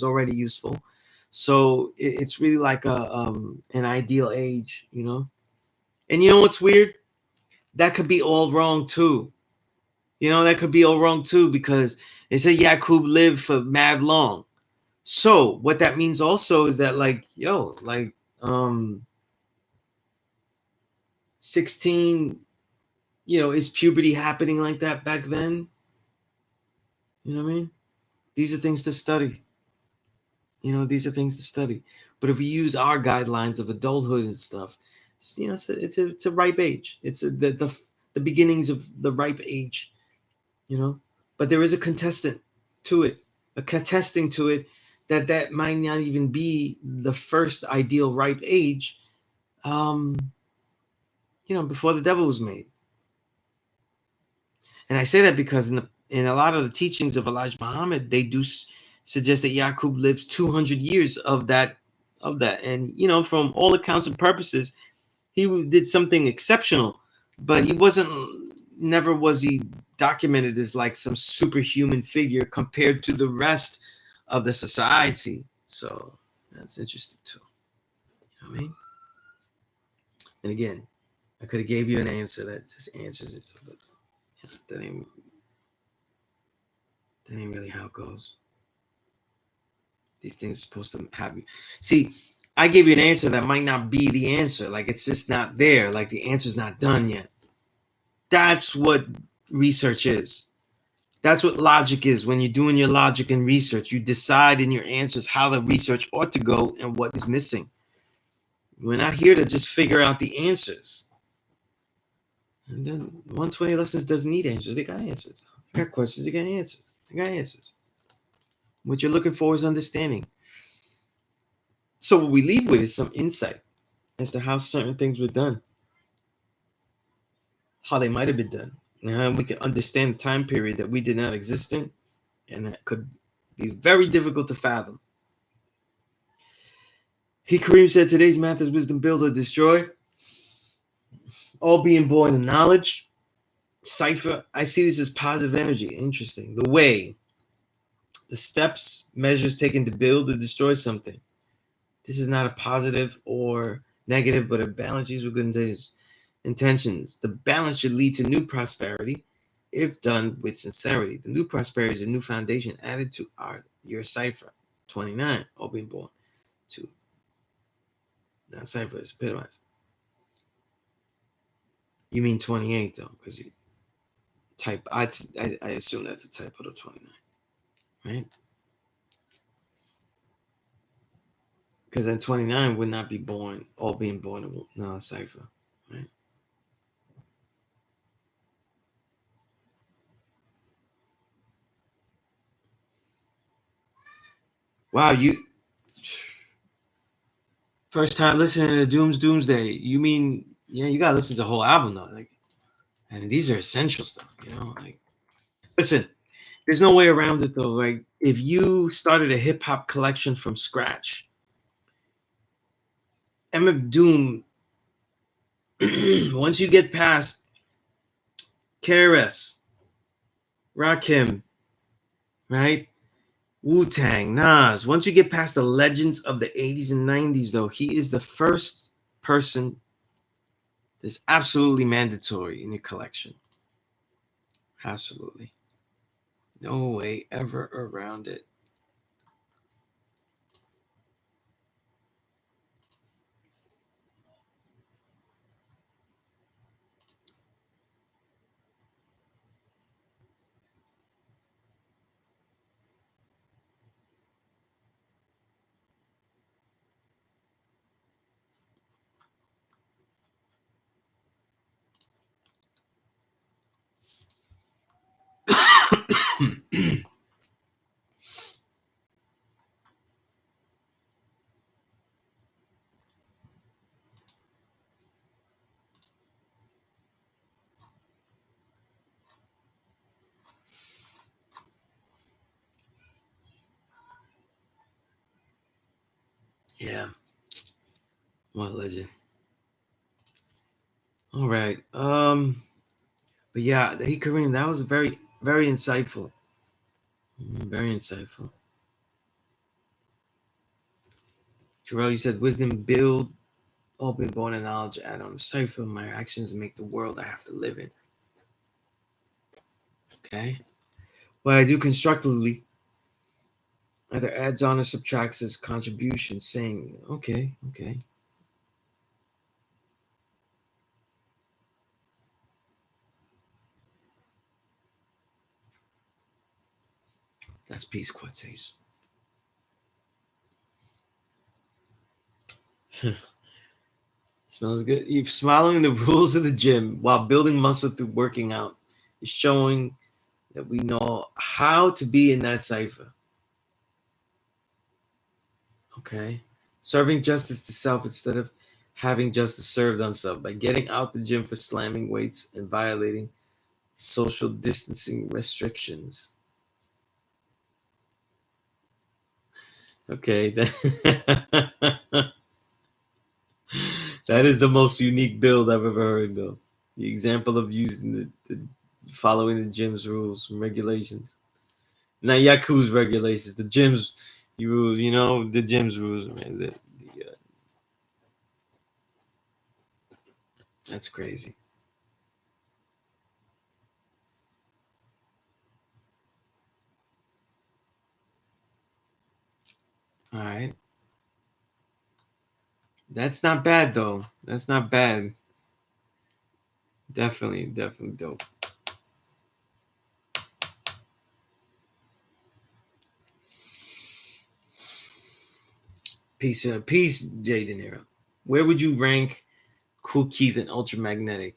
already useful, so it's really like an ideal age, And you know what's weird? That could be all wrong too. That could be all wrong too, because they say Yaqub lived for mad long. So what that means also is that, like, 16, is puberty happening like that back then? You know what I mean? These are things to study. These are things to study. But if we use our guidelines of adulthood and stuff, it's a ripe age. It's the beginnings of the ripe age. But there is a contestant to it, a contesting to it that might not even be the first ideal ripe age. Um, before the devil was made. And I say that because in a lot of the teachings of Elijah Muhammad, they do suggest that Yaqub lives 200 years of that. And from all accounts and purposes, he did something exceptional, but never was he documented as like some superhuman figure compared to the rest of the society. So that's interesting too. You know what I mean? And again, I could have gave you an answer that just answers it, but that ain't. That ain't really how it goes. These things are supposed to have you. See, I gave you an answer that might not be the answer. Like it's just not there. Like the answer's not done yet. That's what research is. That's what logic is. When you're doing your logic and research, you decide in your answers how the research ought to go and what is missing. We're not here to just figure out the answers. And then 120 lessons doesn't need answers. They got answers. They got questions. They got answers. They got answers. What you're looking for is understanding. So what we leave with is some insight as to how certain things were done, how they might have been done, and how we can understand the time period that we did not exist in, and that could be very difficult to fathom. Kareem said, today's math is wisdom, build or destroy. All being born in knowledge. Cipher, I see this as positive energy. Interesting. The way, the steps, measures taken to build or destroy something. This is not a positive or negative, but a balance used with good intentions. The balance should lead to new prosperity if done with sincerity. The new prosperity is a new foundation added to your cipher. 29, all being born. 2. Now cipher is epitomized. You mean 28 though, because you type. I assume that's a typo to 29, right? Because then 29 would not be born, all being born in no cipher, right? Wow, you first time listening to Doomsday. You mean you gotta listen to the whole album though, like, and these are essential stuff, like. Listen, there's no way around it though. Like, if you started a hip hop collection from scratch, MF Doom, once you get past KRS, Rakim, right? Wu-Tang, Nas. Once you get past the legends of the 80s and 90s, though, he is the first person that's absolutely mandatory in your collection. Absolutely. No way ever around it. Yeah. What a legend. All right. But yeah, hey Kareem, that was very, very insightful. Very insightful. Jarrell, you said wisdom build, all been born in knowledge, add on cipher, my actions make the world I have to live in. Okay. What I do constructively either adds on or subtracts his contribution, saying, okay. That's peace quotes. Smells good. You're smiling the rules of the gym while building muscle through working out is showing that we know how to be in that cipher. Okay. Serving justice to self instead of having justice served on self by getting out the gym for slamming weights and violating social distancing restrictions. Okay. That is the most unique build I've ever heard, though. The example of using the following the gym's rules and regulations. Not Yaku's regulations, the gym's rules, the gym's rules, man. That's crazy. All right. That's not bad though. That's not bad. Definitely, definitely dope. Peace, Jay De Niro. Where would you rank Kool Keith and Ultramagnetic?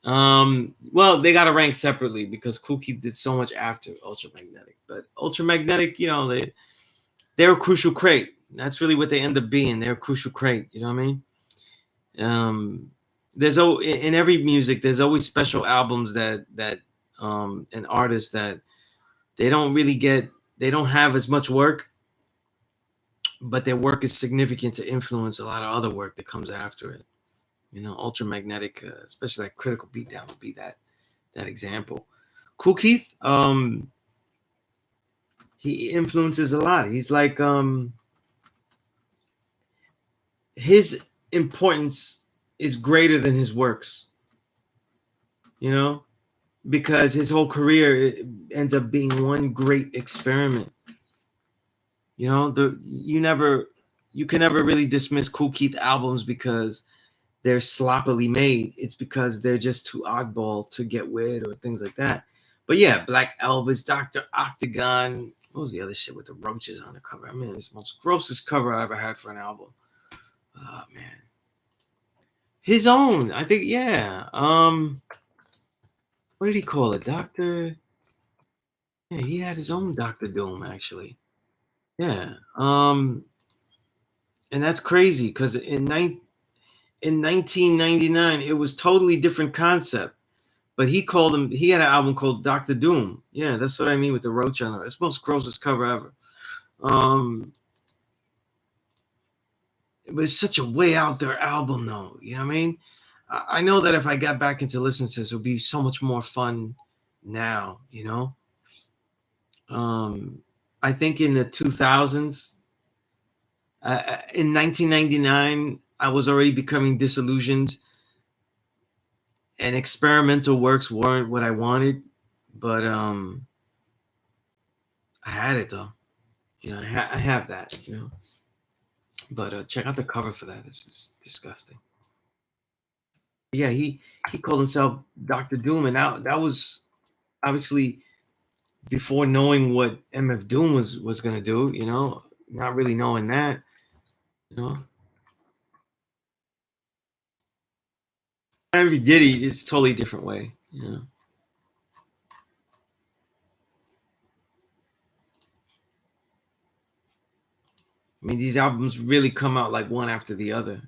Well, they got to rank separately because Kool Keith did so much after Ultramagnetic. But Ultramagnetic, they're a crucial crate. That's really what they end up being. They're a crucial crate. You know what I mean? There's in every music, there's always special albums that and artists that they don't really get. They don't have as much work, but their work is significant to influence a lot of other work that comes after it. Ultramagnetic, especially like Critical Beatdown would be that example. Kool Keith, he influences a lot. He's like his importance is greater than his works, you know, because his whole career ends up being one great experiment. You can never really dismiss Kool Keith albums because they're sloppily made. It's because they're just too oddball to get with or things like that. But yeah, Black Elvis, Dr. Octagon. What was the other shit with the roaches on the cover? I mean, it's the most grossest cover I ever had for an album. Oh man. His own, I think, yeah. What did he call it? Doctor. Yeah, he had his own Doctor Doom, actually. Yeah. And that's crazy because in 1999, it was totally different concept. But he had an album called Doctor Doom. Yeah, that's what I mean with the roach on it. It's the most grossest cover ever. It was such a way out there album, though. You know what I mean? I know that if I got back into listening to this, it would be so much more fun now, I think in the 2000s, in 1999, I was already becoming disillusioned and experimental works weren't what I wanted. But I had it though. I have that. But check out the cover for that. It's just disgusting. Yeah, he called himself Doctor Doom, and that was obviously before knowing what MF Doom was gonna do. Not really knowing that. You know, every Diddy it's totally different way. I mean, these albums really come out like one after the other.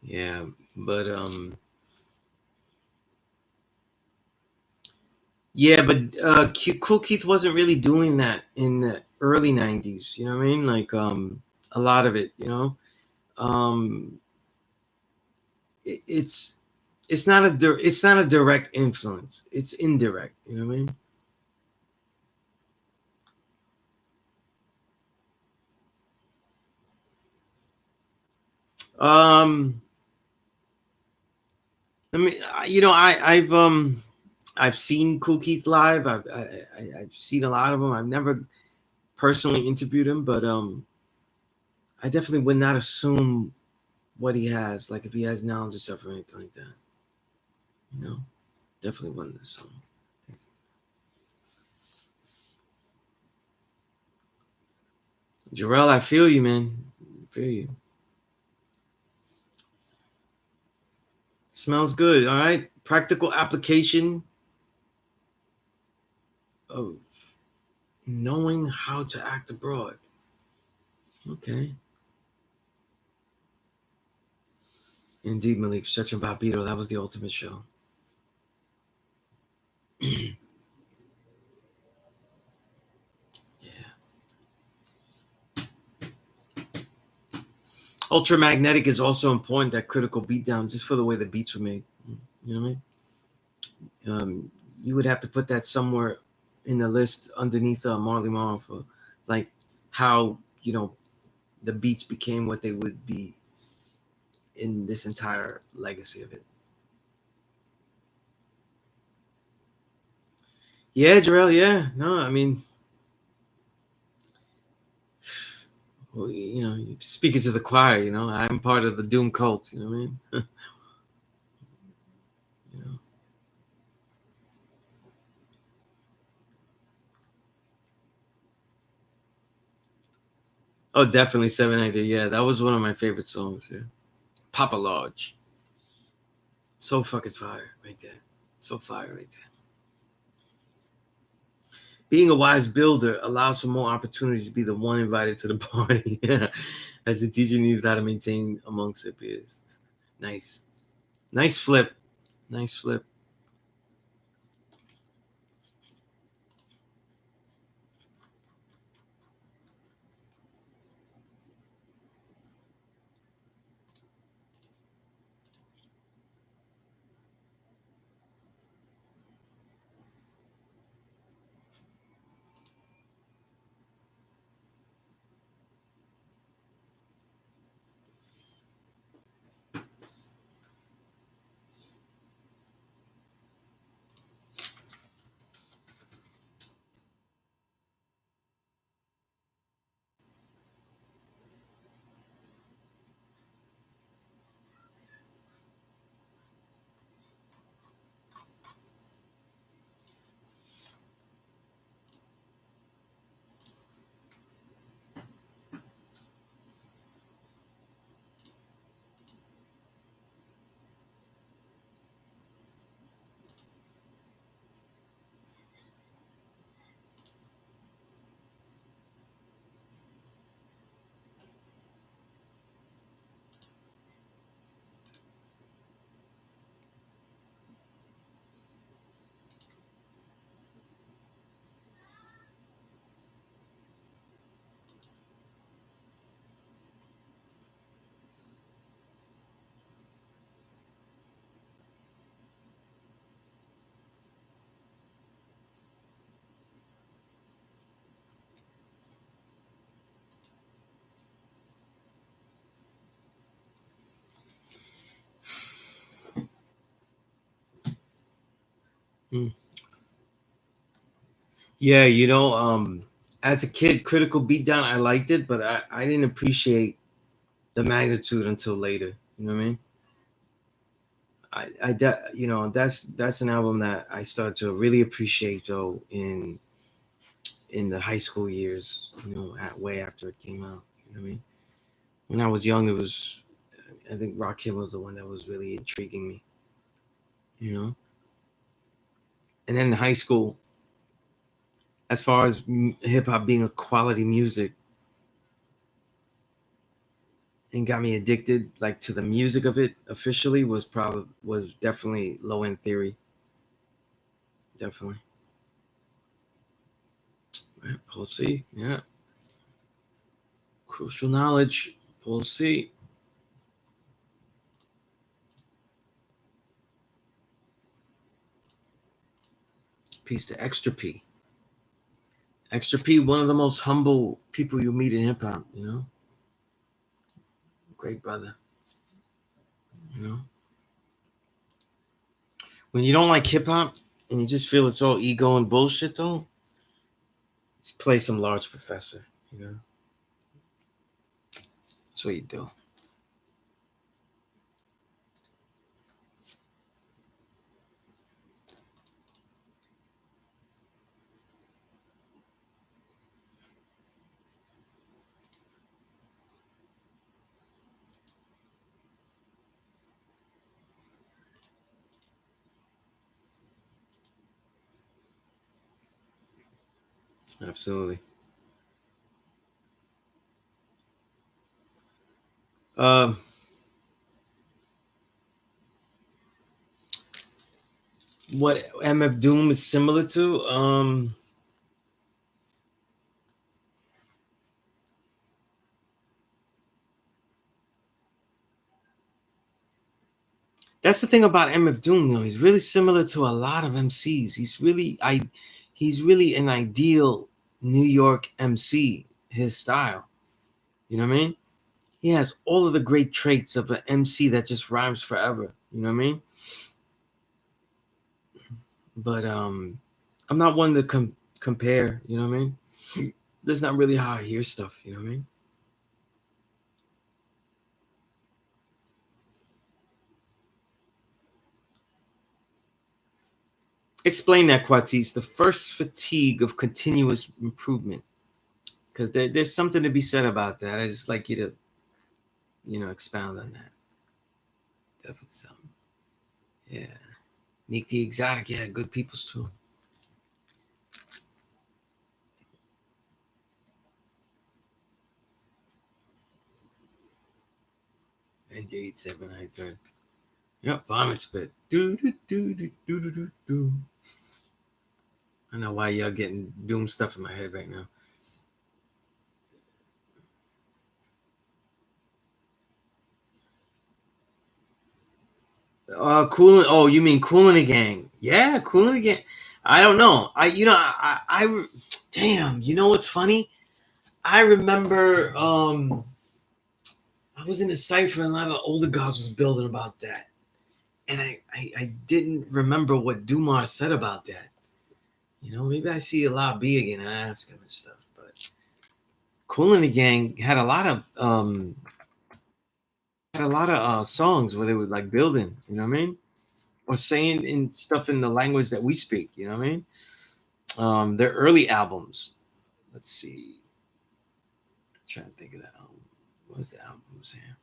Yeah, but yeah, but Kool Keith wasn't really doing that in the early '90s. You know what I mean? Like a lot of it. Um, it's it's not a direct influence. It's indirect. You know what I mean? Um, I've seen Kool Keith live. I've seen a lot of them. I've never personally interviewed him, but I definitely would not assume what he has, like if he has knowledge of stuff or anything like that. You know, definitely wouldn't assume. Jarrell, I feel you, man. I feel you. Smells good. All right. Practical application of knowing how to act abroad. Okay. Indeed, Malik, Stretch and Papito, that was the ultimate show. Yeah. Ultramagnetic is also important, that critical beatdown, just for the way the beats were made. You know what I mean? You would have to put that somewhere in the list underneath Marley Marl for like how, the beats became what they would be in this entire legacy of it. Yeah, Jarrell, yeah. No, I mean, well, speaking to the choir, I'm part of the Doom cult, you know what I mean? you know. Oh, definitely 790. Yeah, that was one of my favorite songs. Yeah, Papa Lodge. So fucking fire right there. So fire right there. Being a wise builder allows for more opportunities to be the one invited to the party. Yeah. As the teacher needs how to maintain amongst their peers. Nice. Nice flip. Nice flip. Mm. Yeah, as a kid, Critical Beatdown, I liked it, but I didn't appreciate the magnitude until later. You know what I mean? That's an album that I started to really appreciate though in the high school years. Way after it came out. You know what I mean? When I was young, it was, I think Rakim was the one that was really intriguing me. You know, and then in high school, as far as hip hop being a quality music and got me addicted like to the music of it officially was definitely Low End Theory. Definitely. Right, Paul C. Yeah. Crucial knowledge. Paul C. Peace to Extra P. Extra P, one of the most humble people you meet in hip hop, Great brother. You know? When you don't like hip hop and you just feel it's all ego and bullshit though, just play some Large Professor, That's what you do. Absolutely. What MF Doom is similar to? That's the thing about MF Doom, though. He's really similar to a lot of MCs. He's really an ideal New York MC. His style, you know what I mean? He has all of the great traits of an MC that just rhymes forever. You know what I mean? But I'm not one to compare. You know what I mean? That's not really how I hear stuff. You know what I mean? Explain that, Quatis. The first fatigue of continuous improvement, because there's something to be said about that. I just like you to, expound on that. Definitely something. Yeah. Nick the Exotic. Yeah, good peoples too. Indeed, 793. Yep, vomit spit. Do do do do do do do do. I know why y'all getting doom stuff in my head right now. Cooling. Oh, you mean Cooling the Gang? Yeah, Cooling the Gang. I don't know. Damn. You know what's funny? I remember. I was in the cipher, and a lot of the older guys was building about that, and I didn't remember what Dumar said about that. Maybe I see a lot B again and I ask him and stuff. But Cooling the Gang had a lot of songs where they would like building. You know what I mean? Or saying in stuff in the language that we speak. You know what I mean? Their early albums. Let's see. I'm trying to think of that album. What was the albums here?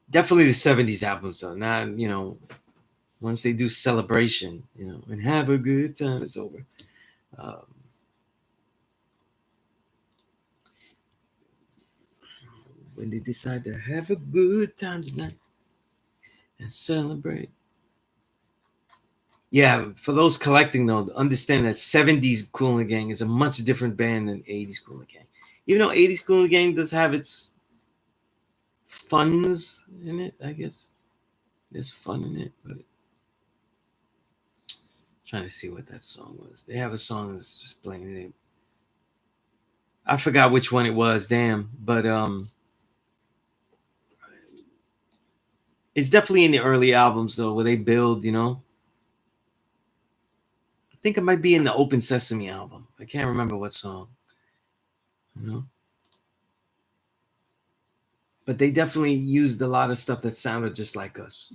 Definitely the '70s albums though. Not once they do Celebration, and have a good time. It's over. Um, when they decide to have a good time tonight and celebrate. Yeah, for those collecting though, understand that '70s Kool and the Gang is a much different band than '80s Kool and the Gang. Even though '80s Kool and the Gang does have its funs in it, I guess there's fun in it. But trying to see what that song was. They have a song that's just playing it. I forgot which one it was. Damn, but it's definitely in the early albums though, where they build. I think it might be in the Open Sesame album. I can't remember what song. You know, but they definitely used a lot of stuff that sounded just like us.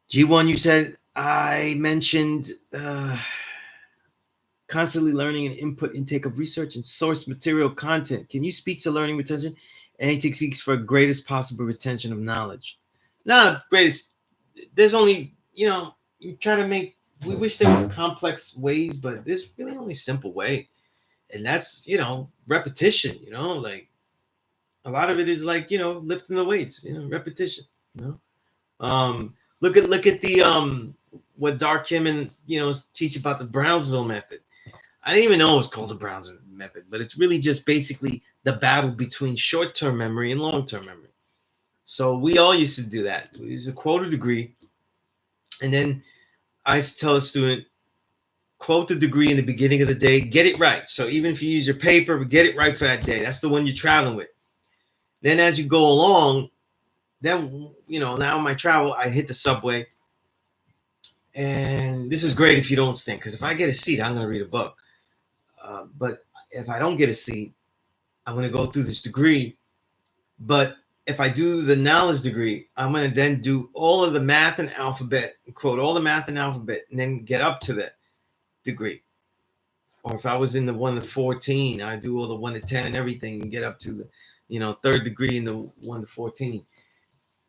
G1, you said I mentioned constantly learning and input intake of research and source material content. Can you speak to learning retention? Any techniques for greatest possible retention of knowledge? Not greatest. There's only, you try to make, we wish there was complex ways, but there's really only simple way. And that's, repetition, like a lot of it is like, lifting the weights, repetition, you know. Look at the what Dark Kim and teach about the Brownsville method. I didn't even know it was called the Brownsville method, but it's really just basically the battle between short-term memory and long-term memory. So we all used to do that. We used to quote a degree, and then I used to tell a student, quote the degree in the beginning of the day, get it right. So even if you use your paper, get it right for that day. That's the one you're traveling with. Then as you go along, then now in my travel, I hit the subway. And this is great if you don't stand, because if I get a seat, I'm going to read a book. But if I don't get a seat, I'm going to go through this degree. But if I do the knowledge degree, I'm going to then do all of the math and alphabet, quote all the math and alphabet, and then get up to that degree. Or if I was in the 1 to 14, I do all the 1 to 10 and everything and get up to the third degree in the 1 to 14.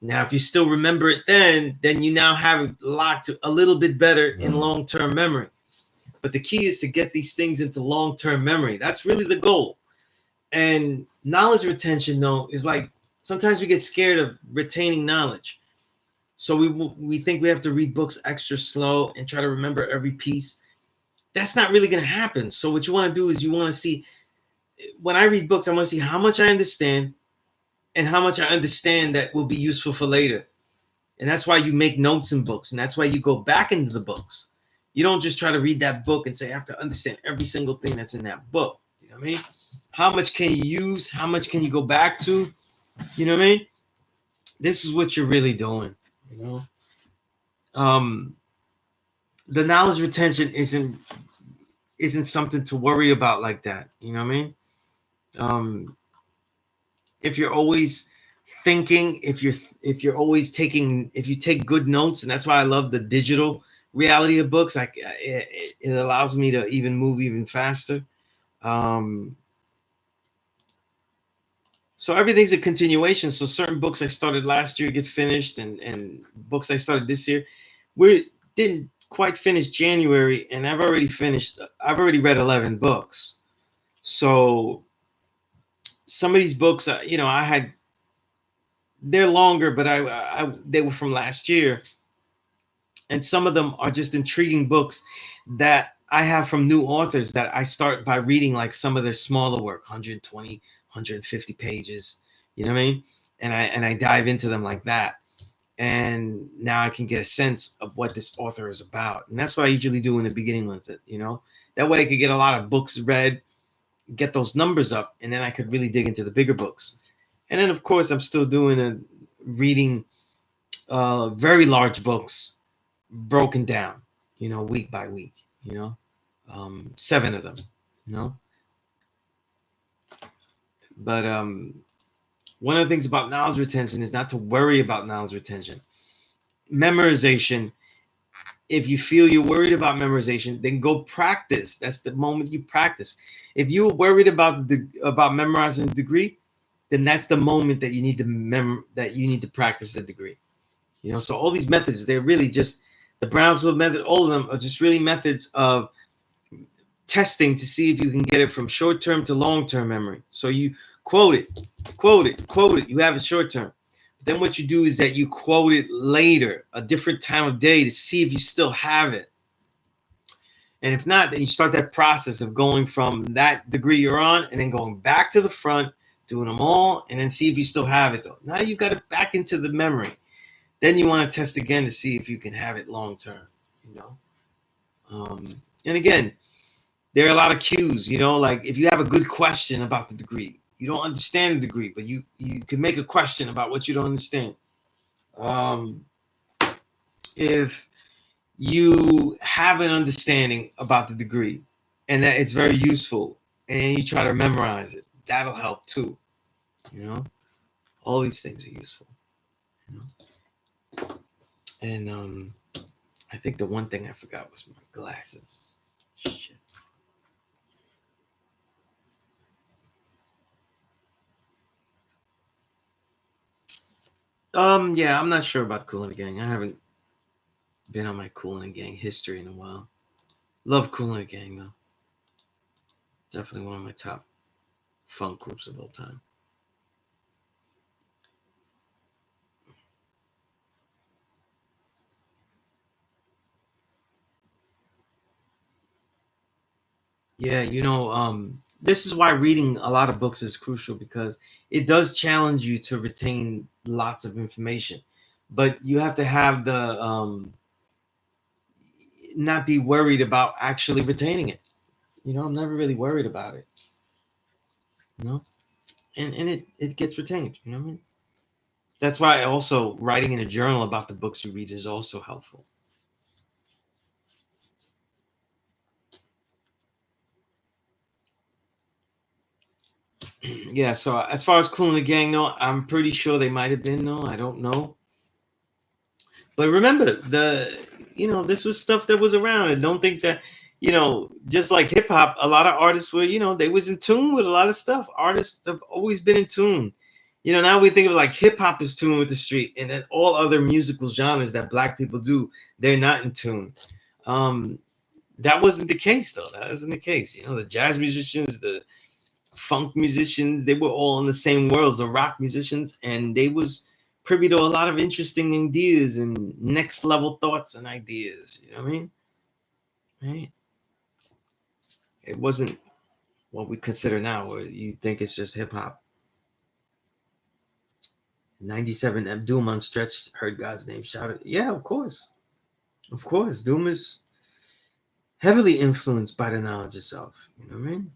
Now, if you still remember it then you now have it locked a little bit better in long-term memory. But the key is to get these things into long-term memory. That's really the goal. And knowledge retention, though, is like sometimes we get scared of retaining knowledge. So we think we have to read books extra slow and try to remember every piece. That's not really going to happen. So what you want to do is you want to see, when I read books, I want to see how much I understand and how much I understand that will be useful for later. And that's why you make notes in books. And that's why you go back into the books. You don't just try to read that book and say, I have to understand every single thing that's in that book. You know what I mean? How much can you use? How much can you go back to? You know what I mean? This is what you're really doing, you know? The knowledge retention isn't something to worry about like that. You know what I mean? If you're always thinking, if you're always taking, if you take good notes, and that's why I love the digital reality of books. Like it allows me to even move even faster. So everything's a continuation. So certain books I started last year get finished, and books I started this year, we didn't quite finish January, and I've already read 11 books. So some of these books, they're longer, but they were from last year. And some of them are just intriguing books that I have from new authors that I start by reading like some of their smaller work, 120, 150 pages, you know what I mean? And I dive into them like that. And now I can get a sense of what this author is about. And that's what I usually do in the beginning with it, you know? That way I could get a lot of books read, get those numbers up, and then I could really dig into the bigger books. And then, of course, I'm still reading very large books broken down, you know, week by week, you know, 7 of them, you know. But one of the things about knowledge retention is not to worry about knowledge retention. Memorization, if you feel you're worried about memorization, then go practice. That's the moment you practice. If you're worried about memorizing the degree, then that's the moment that you need to practice the degree. You know, so all these methods, they're really just the Brownsville method. All of them are just really methods of testing to see if you can get it from short-term to long-term memory. So you quote it. You have it short-term. Then what you do is that you quote it later, a different time of day, to see if you still have it. And if not, then you start that process of going from that degree you're on and then going back to the front, doing them all, and then see if you still have it. Though now you got it back into the memory. Then you want to test again to see if you can have it long-term, you know. And again, there are a lot of cues, you know, like if you have a good question about the degree, you don't understand the degree, but you can make a question about what you don't understand. If you have an understanding about the degree and that it's very useful and you try to memorize it, that'll help too. You know, all these things are useful. You know? And I think the one thing I forgot was my glasses. Shit. Yeah, I'm not sure about Kool and the Gang. I haven't been on my Kool and the Gang history in a while. Love Kool and the Gang though. Definitely one of my top funk groups of all time. Yeah, you know, this is why reading a lot of books is crucial, because it does challenge you to retain lots of information, but you have to have the not be worried about actually retaining it. You know, I'm never really worried about it. You know, and it gets retained. You know what I mean? That's why also writing in a journal about the books you read is also helpful. Yeah. So as far as Kool and the Gang, no, I'm pretty sure they might have been. No, I don't know. But remember, this was stuff that was around, and don't think that, just like hip hop, a lot of artists were, they was in tune with a lot of stuff. Artists have always been in tune. Now we think of like hip hop is tuned with the street, and then all other musical genres that black people do, they're not in tune. That wasn't the case, though. That wasn't the case. You know, the jazz musicians, the funk musicians, they were all in the same worlds, the rock musicians, and they was privy to a lot of interesting ideas and next level thoughts and ideas. You know what I mean? Right? It wasn't what we consider now, where you think it's just hip hop. 97 Doom Stretch heard God's name shouted. Yeah, of course. Of course. Doom is heavily influenced by the knowledge of self. You know what I mean?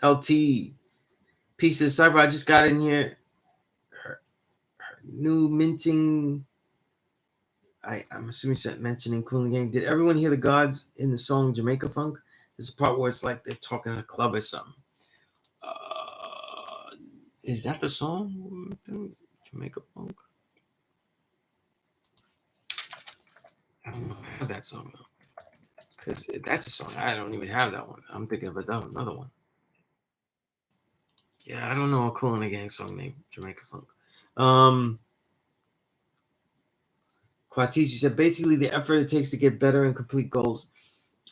LT, Pieces Cyber, I just got in here. Her new minting. I'm assuming she's mentioning Cooling Gang. Did everyone hear the gods in the song Jamaica Funk? There's a part where it's like they're talking in a club or something. Is that the song? Jamaica Funk? I don't know if I have that song though. Because that's a song. I don't even have that one. I'm thinking of another one. Yeah, I don't know a Cool and the Gang song named Jamaica Funk. Quatis, you said basically the effort it takes to get better and complete goals.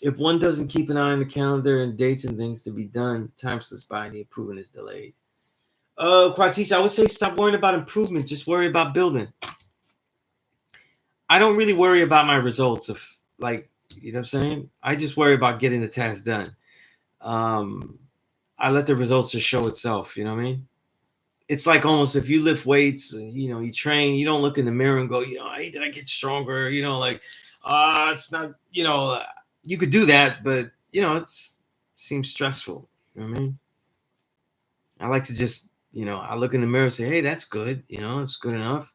If one doesn't keep an eye on the calendar and dates and things to be done, time slips by and the improvement is delayed. Quatis, I would say stop worrying about improvement. Just worry about building. I don't really worry about my results of like, you know what I'm saying? I just worry about getting the task done. I let the results just show itself, you know what I mean? It's like almost if you lift weights, you know, you train, you don't look in the mirror and go, you know, hey, did I get stronger? You know, like, it's not, you know, you could do that, but, you know, it seems stressful. You know what I mean? I like to just, you know, I look in the mirror and say, hey, that's good. You know, it's good enough.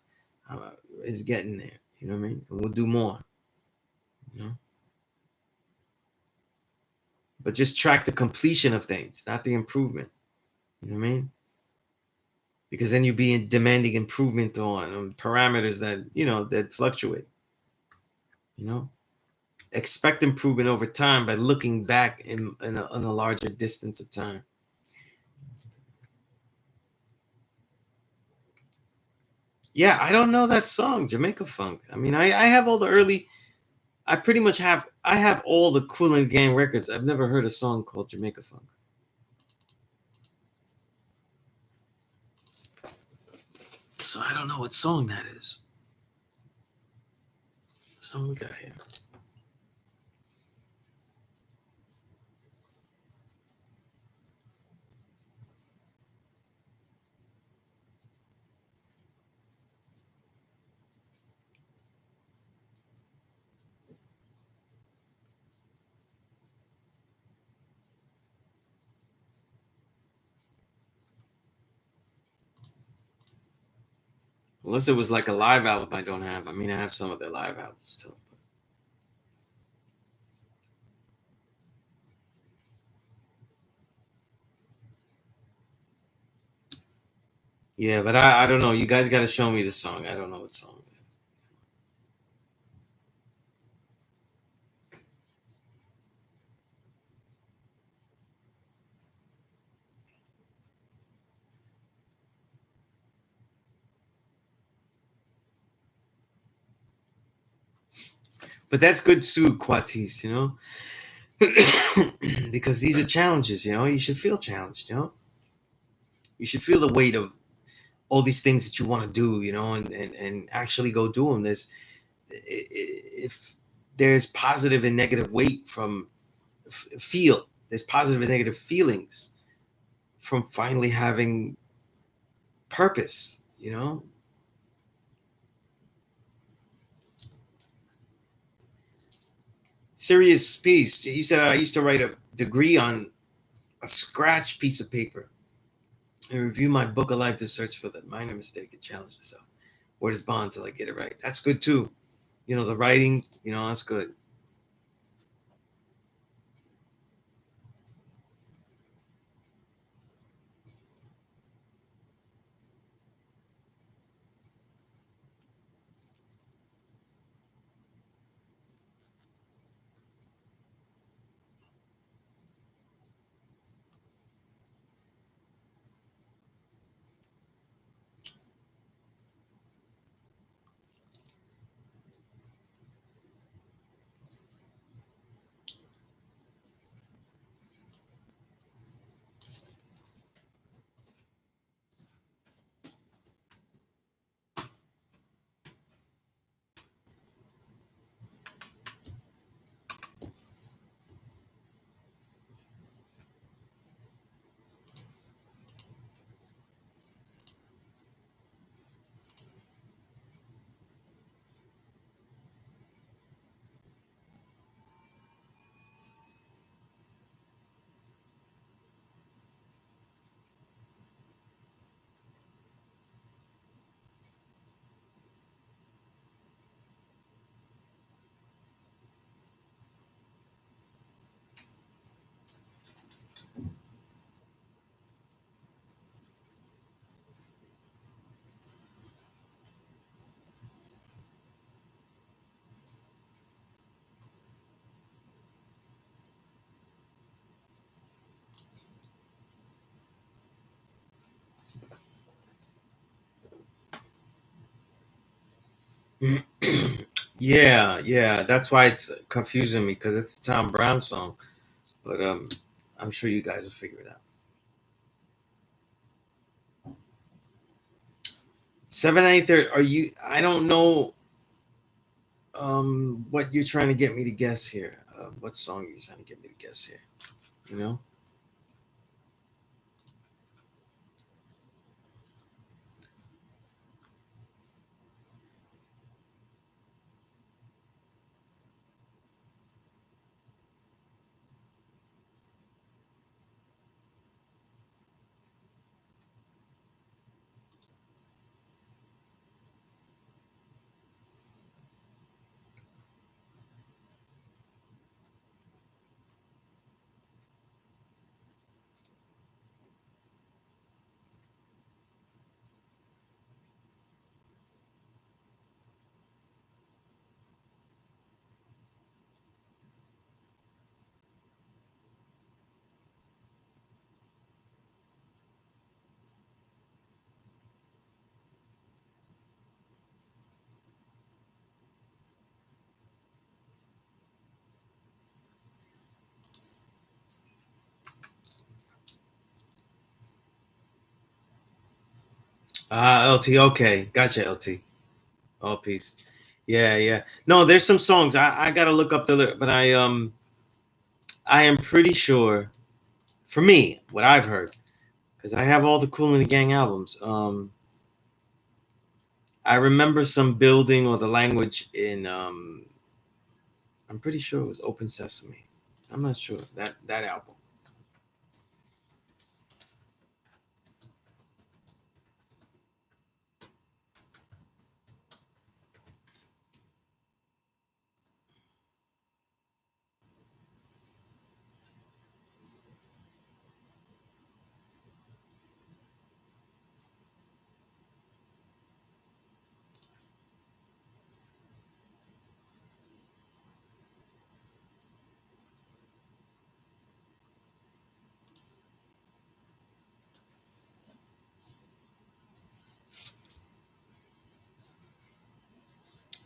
It's getting there. You know what I mean? And we'll do more, you know? But just track the completion of things, not the improvement. You know what I mean? Because then you'd be demanding improvement on parameters that, you know, that fluctuate. You know, expect improvement over time by looking back in a larger distance of time. Yeah, I don't know that song, Jamaica Funk. I mean, I have all the early. I pretty much have. I have all the Kool and Gang records. I've never heard a song called Jamaica Funk. So I don't know what song that is. Song we got here. Unless it was like a live album I don't have. I mean, I have some of their live albums too. Yeah, but I don't know. You guys got to show me the song. I don't know what song it is. But that's good too, Quatis, you know? Because these are challenges, you know? You should feel challenged, you know? You should feel the weight of all these things that you want to do, you know, and actually go do them. If there's positive and negative weight from there's positive and negative feelings from finally having purpose, you know? Serious piece. You said I used to write a degree on a scratch piece of paper and review my book of life to search for the minor mistake and challenge yourself. Where does bond till I get it right? That's good too. You know, the writing, you know, that's good. Yeah, yeah. That's why it's confusing me because it's a Tom Brown song. But I'm sure you guys will figure it out. 793rd. Are you? I don't know. What you're trying to get me to guess here? What song are you trying to get me to guess here? You know? LT. Okay, gotcha. LT. All peace. Yeah, yeah. No, there's some songs I gotta look up but I am pretty sure. For me, what I've heard, because I have all the Cool in the Gang albums. I remember some building or the language in. I'm pretty sure it was Open Sesame. I'm not sure that album.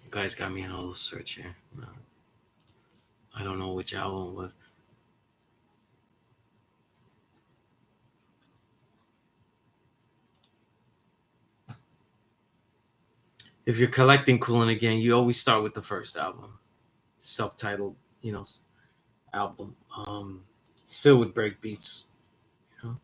You guys got me in a little search here. No, I don't know which album it was. If you're collecting Cool in the Gang, you always start with the first album, self-titled, album. It's filled with break beats. You know?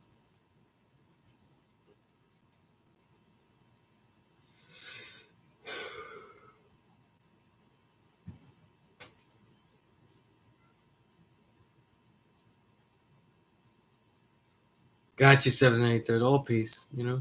Got you 783rd all piece. Yeah.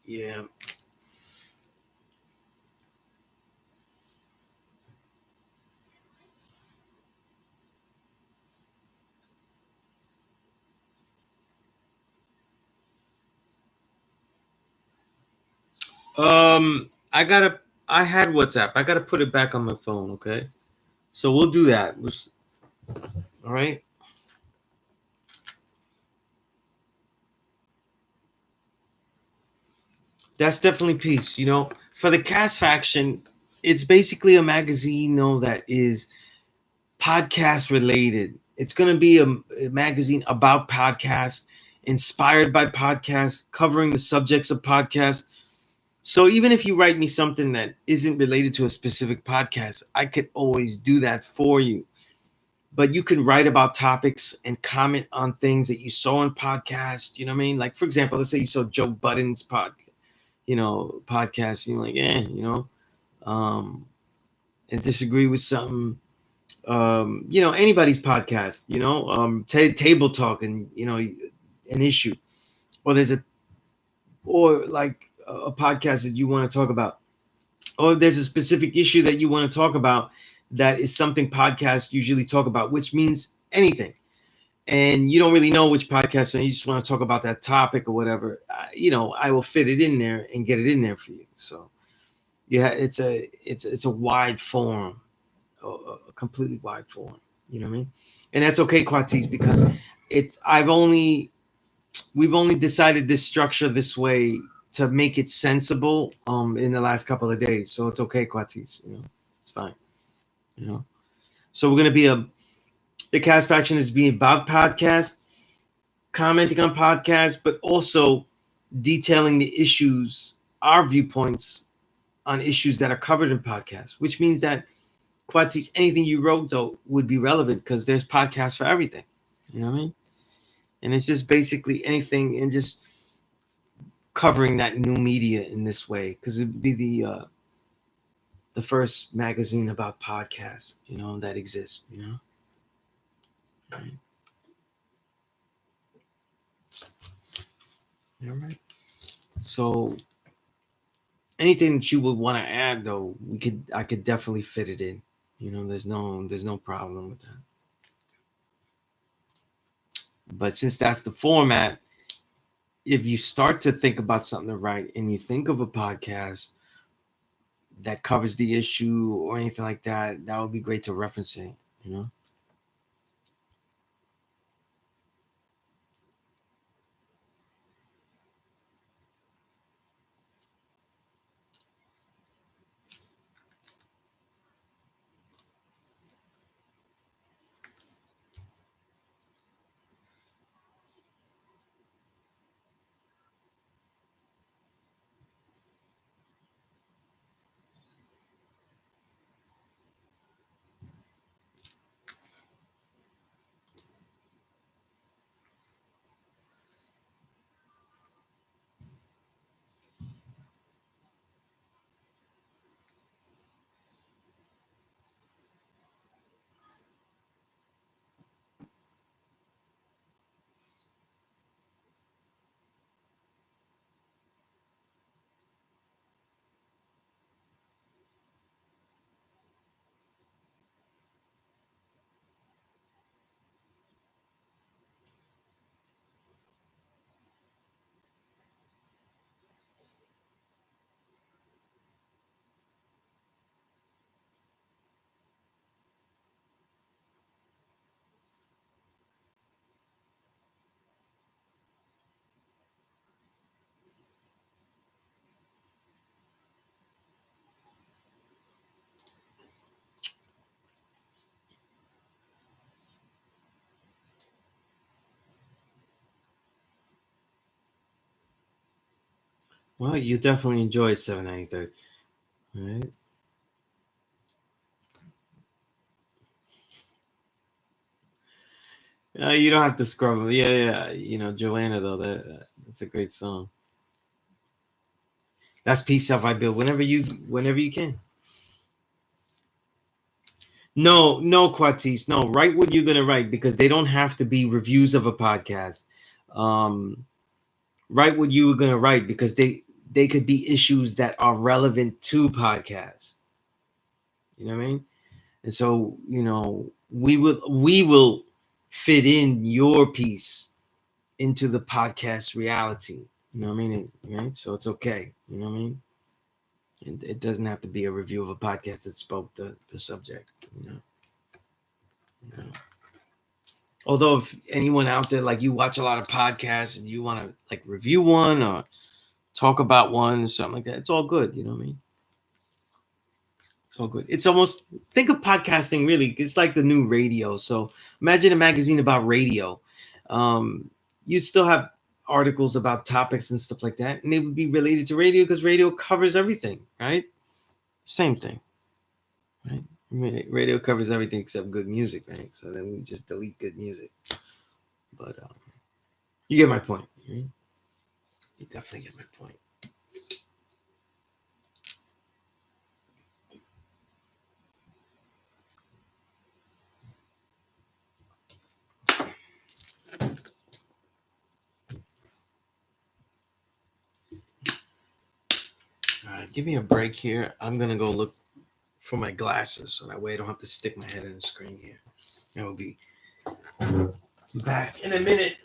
Yeah. I gotta. I had WhatsApp. I gotta put it back on my phone. Okay, so we'll do that. All right. That's definitely peace. For the Cast Faction, it's basically a magazine, that is podcast related. It's going to be a magazine about podcasts, inspired by podcasts, covering the subjects of podcasts. So even if you write me something that isn't related to a specific podcast, I could always do that for you. But you can write about topics and comment on things that you saw in podcasts. You know what I mean? Like, for example, let's say you saw Joe Budden's podcast. You're like, um, and disagree with something. Anybody's podcast. Table talk, and an issue, or or like a podcast that you want to talk about, or there's a specific issue that you want to talk about that is something podcasts usually talk about, which means anything. And you don't really know which podcast, and you just want to talk about that topic or whatever. I will fit it in there and get it in there for you. So yeah, it's a wide form, a completely wide form. You know what I mean? And that's okay, Quatis, because it's we've only decided this structure this way to make it sensible in the last couple of days. So it's okay, Quatis. It's fine. You know. So we're gonna be the Cast Faction is being about podcast, commenting on podcasts, but also detailing the issues, our viewpoints on issues that are covered in podcasts, which means that Quatis, anything you wrote though would be relevant because there's podcasts for everything. You know what I mean? And it's just basically anything and just covering that new media in this way because it'd be the first magazine about podcasts, that exists. Right. All right. So anything that you would want to add though, I could definitely fit it in. There's no problem with that. But since that's the format, if you start to think about something to write and you think of a podcast that covers the issue or anything like that, that would be great to reference it, you know? Well, you definitely enjoyed 793. All right. You don't have to scrub them. Yeah, yeah. Joanna though, that's a great song. That's Peace Self I Build. Whenever you can. No, no, Quatis. No, write what you're gonna write because they don't have to be reviews of a podcast. Um, write what you were gonna write because they could be issues that are relevant to podcasts. You know what I mean? And so, we will fit in your piece into the podcast reality. You know what I mean? Right? So it's okay. You know what I mean? It doesn't have to be a review of a podcast that spoke the subject, you know. Although if anyone out there, like, you watch a lot of podcasts and you want to like review one or talk about one or something like that, it's all good. You know what I mean? It's all good. It's almost, think of podcasting really, it's like the new radio. So imagine a magazine about radio. You'd still have articles about topics and stuff like that, and they would be related to radio because radio covers everything, right? Same thing, right? Radio covers everything except good music, right? So then we just delete good music. But you get my point. Right? You definitely get my point. All right, give me a break here. I'm gonna go look for my glasses so that way I don't have to stick my head in the screen here. I will be back in a minute.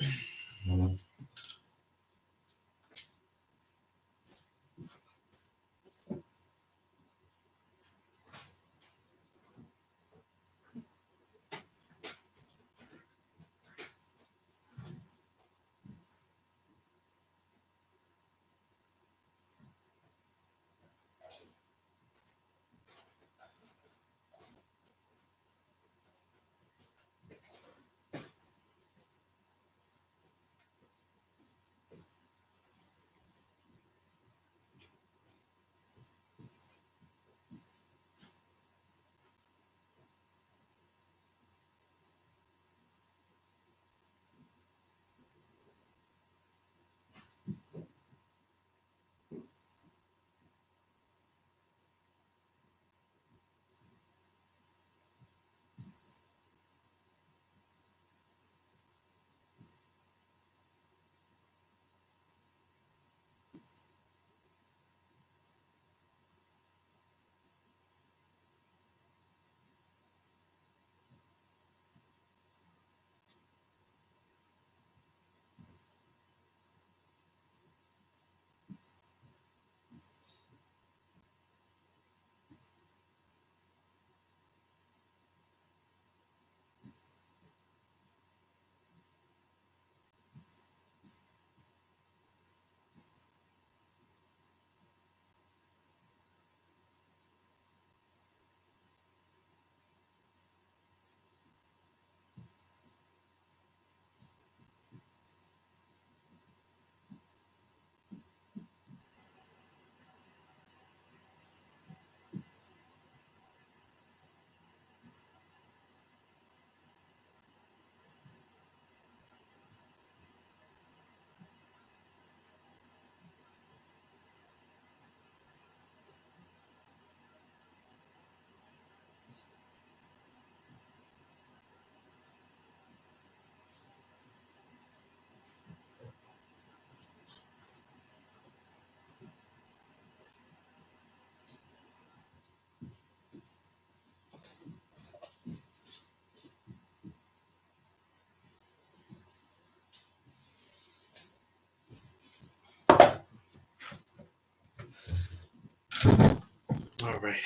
All right.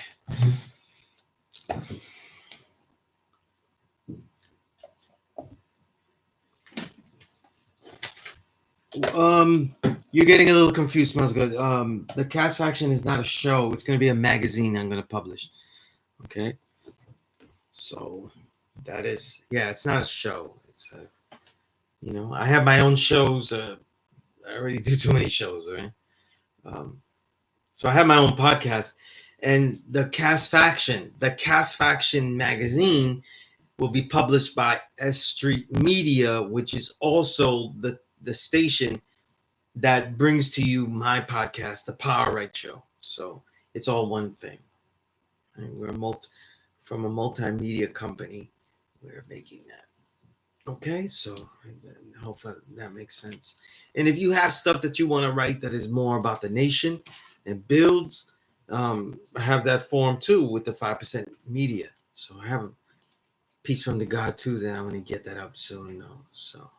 You're getting a little confused. Smells good. The Cast Faction is not a show. It's going to be a magazine I'm going to publish. Okay. So that is, yeah, it's not a show. It's I have my own shows. I already do too many shows, right? So I have my own podcast, and the Cast Faction magazine will be published by S Street Media, which is also the station that brings to you my podcast, The Power Right Show. So it's all one thing. Right? We're from a multimedia company. We're making that. Okay, so I hope that makes sense. And if you have stuff that you want to write that is more about the nation and builds, I have that forum too with the 5% media. So I have a piece from the God too that I'm going to get that up soon. So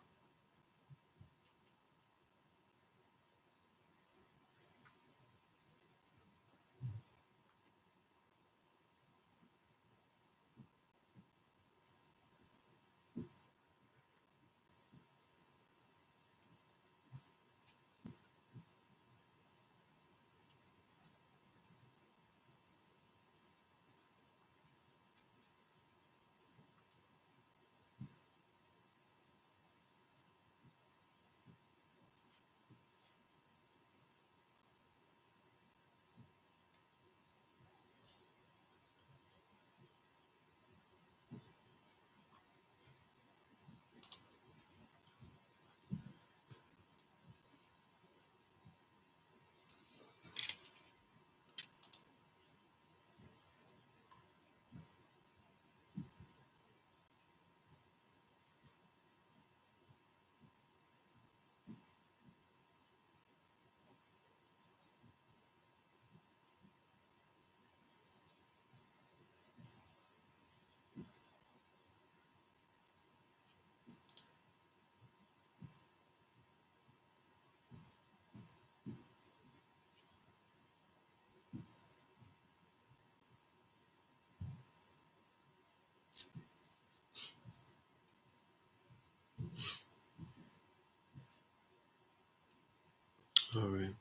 All right.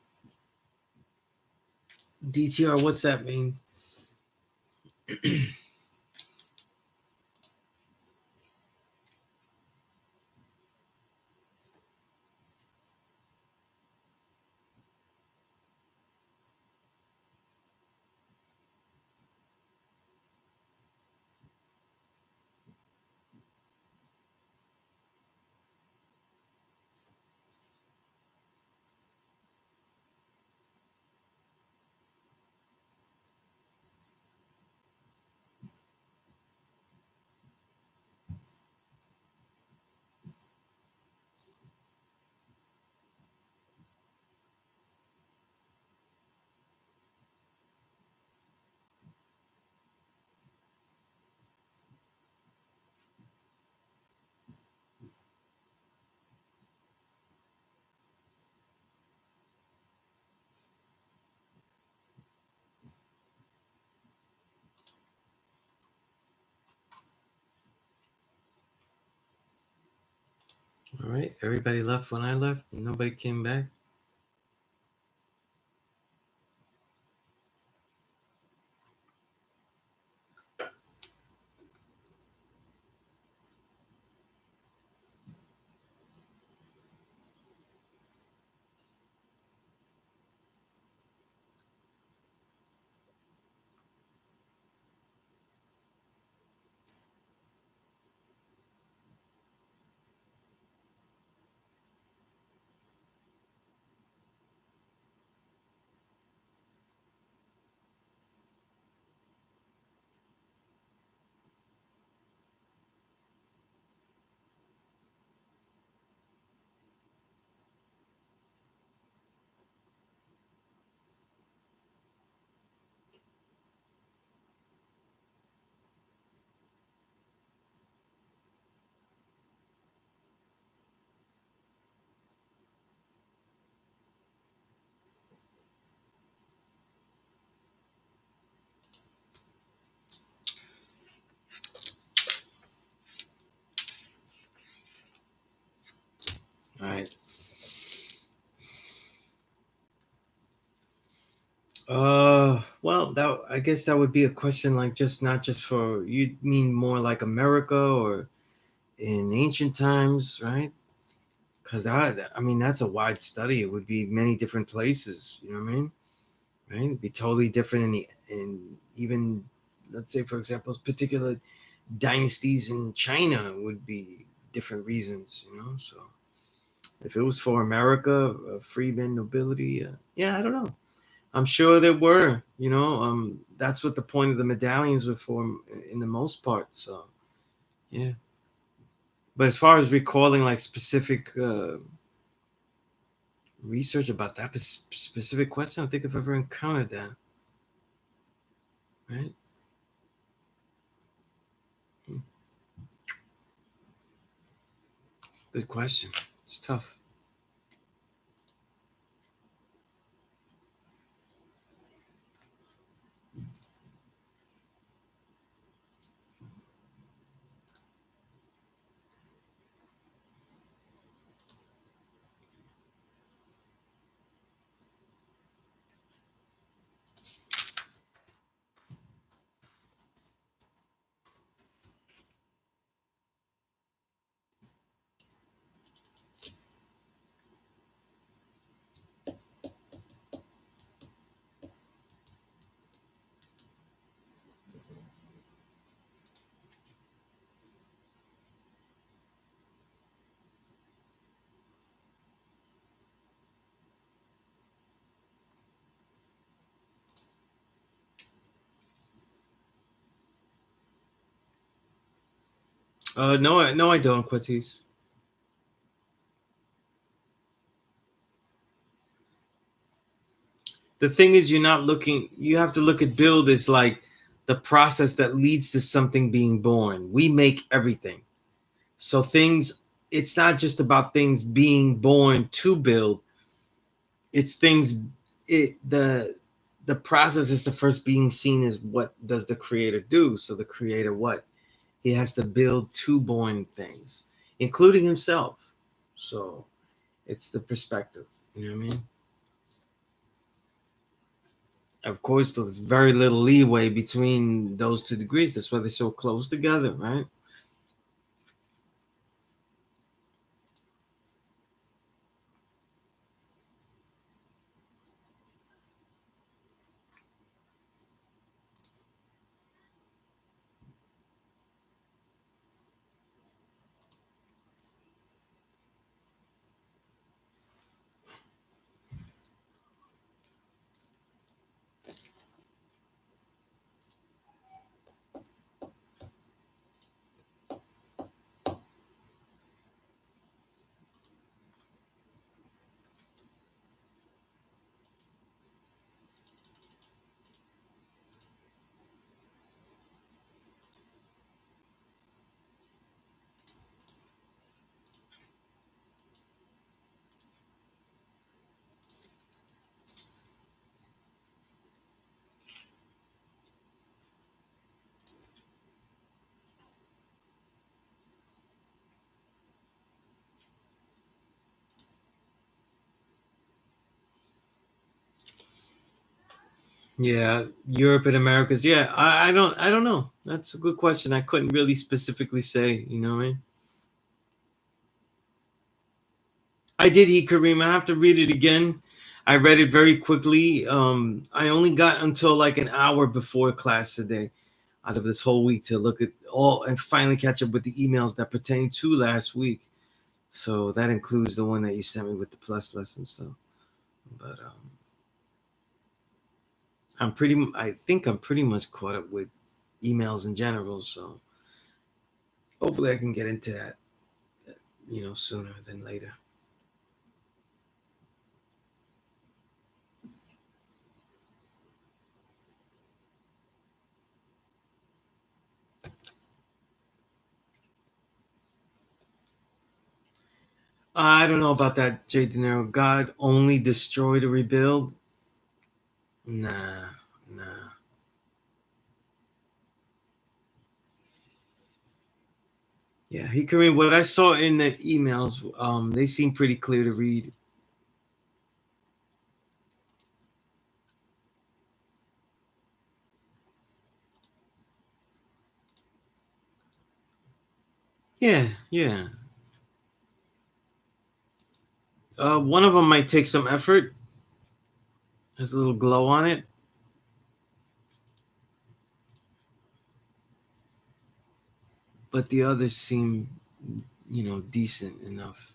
DTR, what's that mean? All right. Everybody left when I left. Nobody came back. All right. Well, that I guess that would be a question like just not just for you mean more like America or in ancient times, right? Because I mean that's a wide study. It would be many different places. You know what I mean? Right? It'd be totally different in even let's say for example particular dynasties in China would be different reasons. You know, so if it was for America, freemen nobility, yeah, I don't know. I'm sure there were, you know, that's what the point of the medallions were for in the most part. So, yeah. But as far as recalling like specific research about that specific question, I don't think I've ever encountered that. Right? Hmm. Good question. It's tough. No, no, I don't, Quatis. The thing is, you're not looking. You have to look at build as like the process that leads to something being born. We make everything. So things, it's not just about things being born to build. It's things. The process is the first being seen as what does the creator do. So the creator what he has to build to born things, including himself. So it's the perspective. You know what I mean? Of course, there's very little leeway between those two degrees. That's why they're so close together, right? Yeah, Europe and Americas. Yeah, I don't know. That's a good question. I couldn't really specifically say. You know what I mean? I did eat Kareem. I have to read it again. I read it very quickly. I only got until like an hour before class today, out of this whole week, to look at all and finally catch up with the emails that pertain to last week. So that includes the one that you sent me with the plus lesson. So, but I think I'm pretty much caught up with emails in general. So hopefully I can get into that, sooner than later. I don't know about that, Jay De Niro. God only destroy to rebuild. Nah, nah. Yeah, he Kareem. What I saw in the emails, they seem pretty clear to read. Yeah, yeah. One of them might take some effort. There's a little glow on it, but the others seem, decent enough.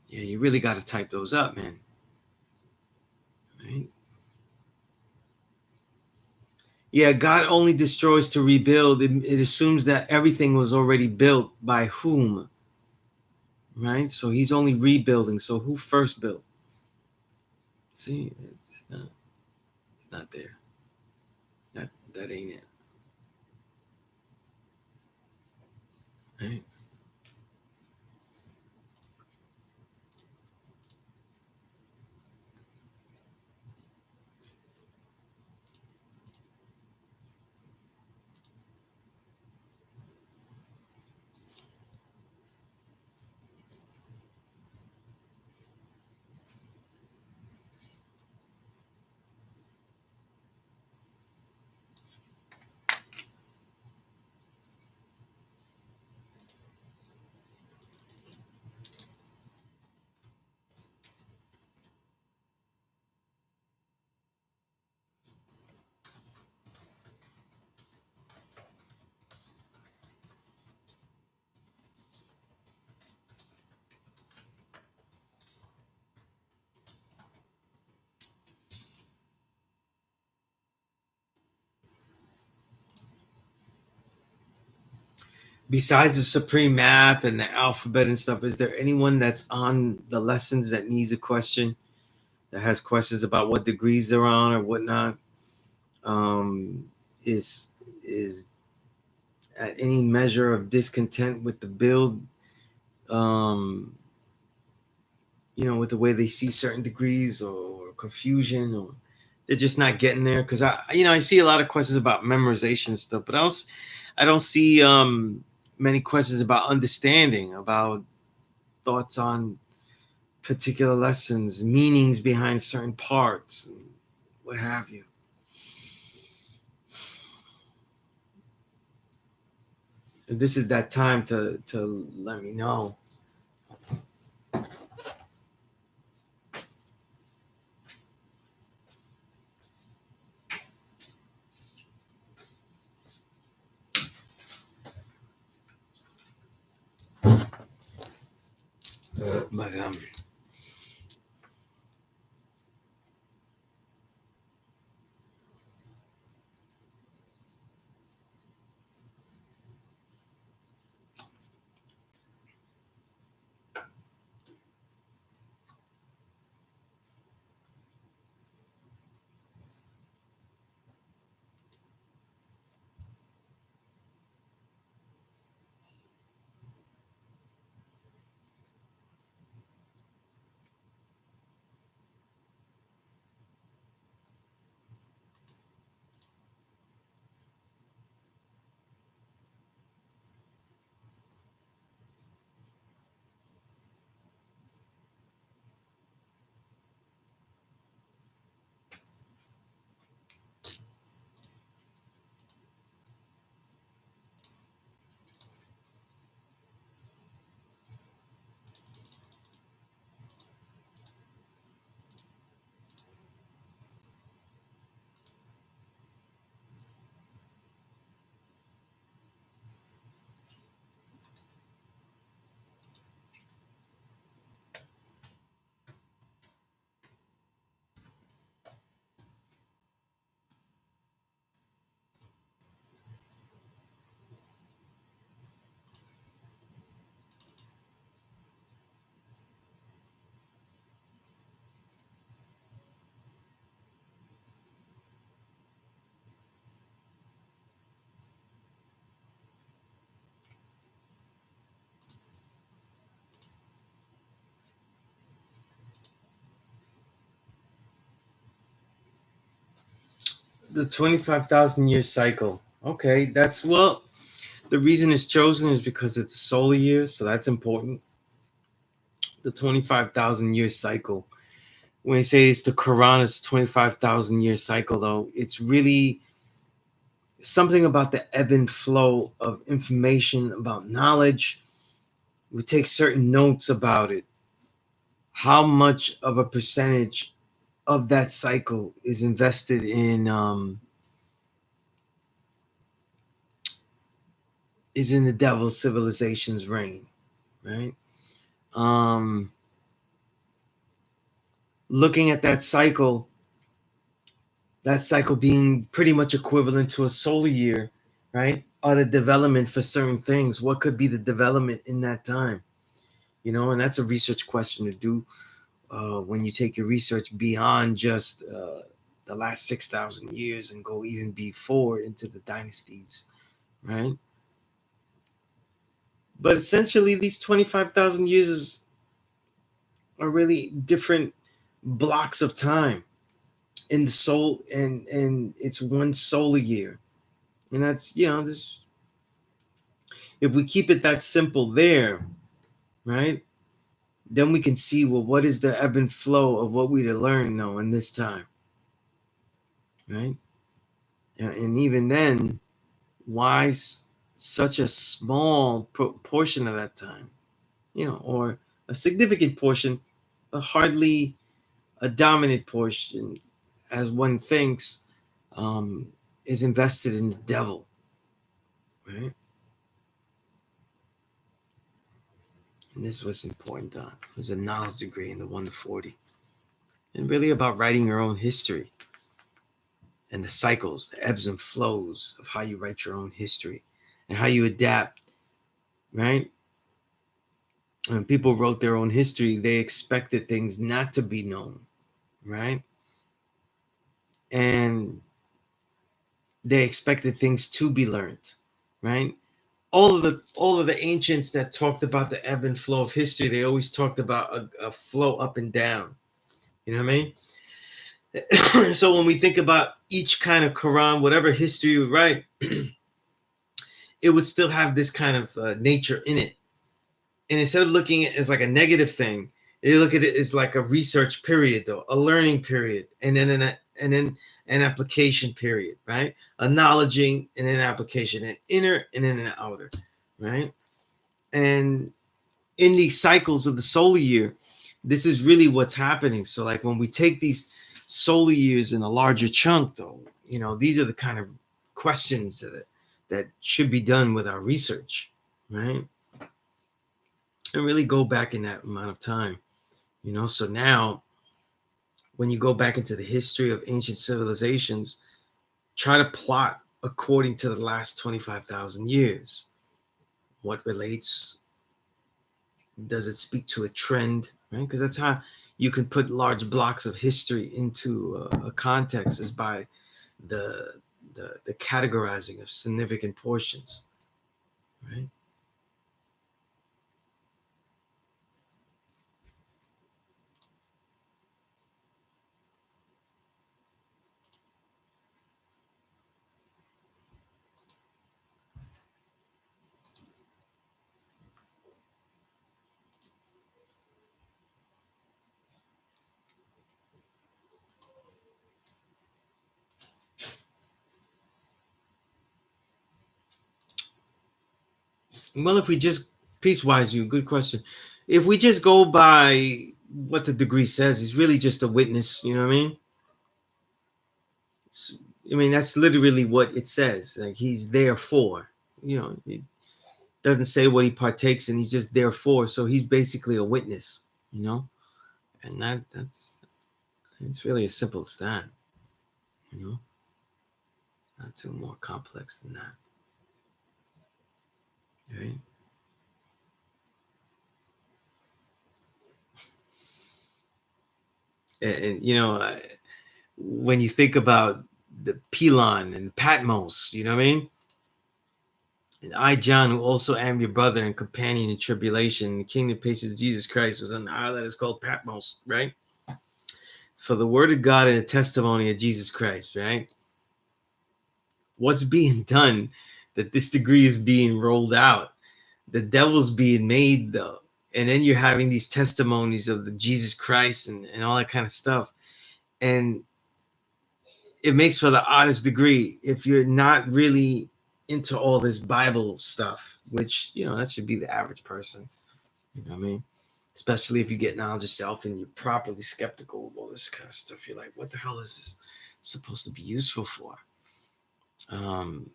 Yeah, you really got to type those up, man. Right? Yeah, God only destroys to rebuild. It assumes that everything was already built by whom, right? So he's only rebuilding. So who first built? See, it's not there. That ain't it, right? Besides the supreme math and the alphabet and stuff, is there anyone that's on the lessons that needs a question, that has questions about what degrees they're on or whatnot? Um, is at any measure of discontent with the build? Um, with the way they see certain degrees, or confusion, or they're just not getting there. Because I see a lot of questions about memorization stuff, but I don't see many questions about understanding, about thoughts on particular lessons, meanings behind certain parts, and what have you. And this is that time to let me know. But the 25,000 year cycle. Okay, that's well. The reason it's chosen is because it's a solar year, so that's important. The 25,000 year cycle. When you say it's the Quran's 25,000 year cycle, though, it's really something about the ebb and flow of information, about knowledge. We take certain notes about it. How much of a percentage of that cycle is invested is in the devil's civilization's reign, right? Looking at that cycle being pretty much equivalent to a solar year, right? Or the development for certain things. What could be the development in that time? And that's a research question to do when you take your research beyond just the last 6,000 years and go even before into the dynasties, right? But essentially, these 25,000 years are really different blocks of time in the soul, and it's one solar year. And that's, this, if we keep it that simple there, right, then we can see, well, what is the ebb and flow of what we to learn now in this time, right? And even then, why such a small portion of that time, or a significant portion, but hardly a dominant portion, as one thinks, is invested in the devil, right? And this was important. It was a knowledge degree in the 1 to 40, and really about writing your own history and the cycles, the ebbs and flows of how you write your own history and how you adapt, right? When people wrote their own history, they expected things not to be known, right? And they expected things to be learned, right? All of the ancients that talked about the ebb and flow of history, they always talked about a flow up and down. You know what I mean? So when we think about each kind of Quran, whatever history you write, it would still have this kind of nature in it. And instead of looking at it as like a negative thing, You look at it as like a research period, though, a learning period, and then an application period, right? A knowledging and an application, an inner and then an outer, right? And in these cycles of the solar year, this is really what's happening. So, like when we take these solar years in a larger chunk, though, these are the kind of questions that should be done with our research, right? And really go back in that amount of time, So now, when you go back into the history of ancient civilizations, try to plot according to the last 25,000 years. What relates? Does it speak to a trend? Right? Because that's how you can put large blocks of history into a context, is by the, the categorizing of significant portions, right? Well, if we just piecewise, you good question. If we just go by what the degree says, he's really just a witness. You know what I mean? I mean, that's literally what it says. Like, he's there for. It doesn't say what he partakes in. He's just there for. So he's basically a witness. And that's it's really as simple as that. You know, Not too more complex than that. Right? And when you think about the Pelon and Patmos, you know what I mean? And I, John, who also am your brother and companion in tribulation, the kingdom of patience of Jesus Christ, was on the isle that is called Patmos, right? For the word of God and the testimony of Jesus Christ, right? What's being done that this degree is being rolled out? The devil's being made, though. And then you're having these testimonies of the Jesus Christ and all that kind of stuff. And it makes for the oddest degree if you're not really into all this Bible stuff, which, that should be the average person. You know what I mean? Especially if you get knowledge yourself and you're properly skeptical of all this kind of stuff. You're like, what the hell is this supposed to be useful for? Um,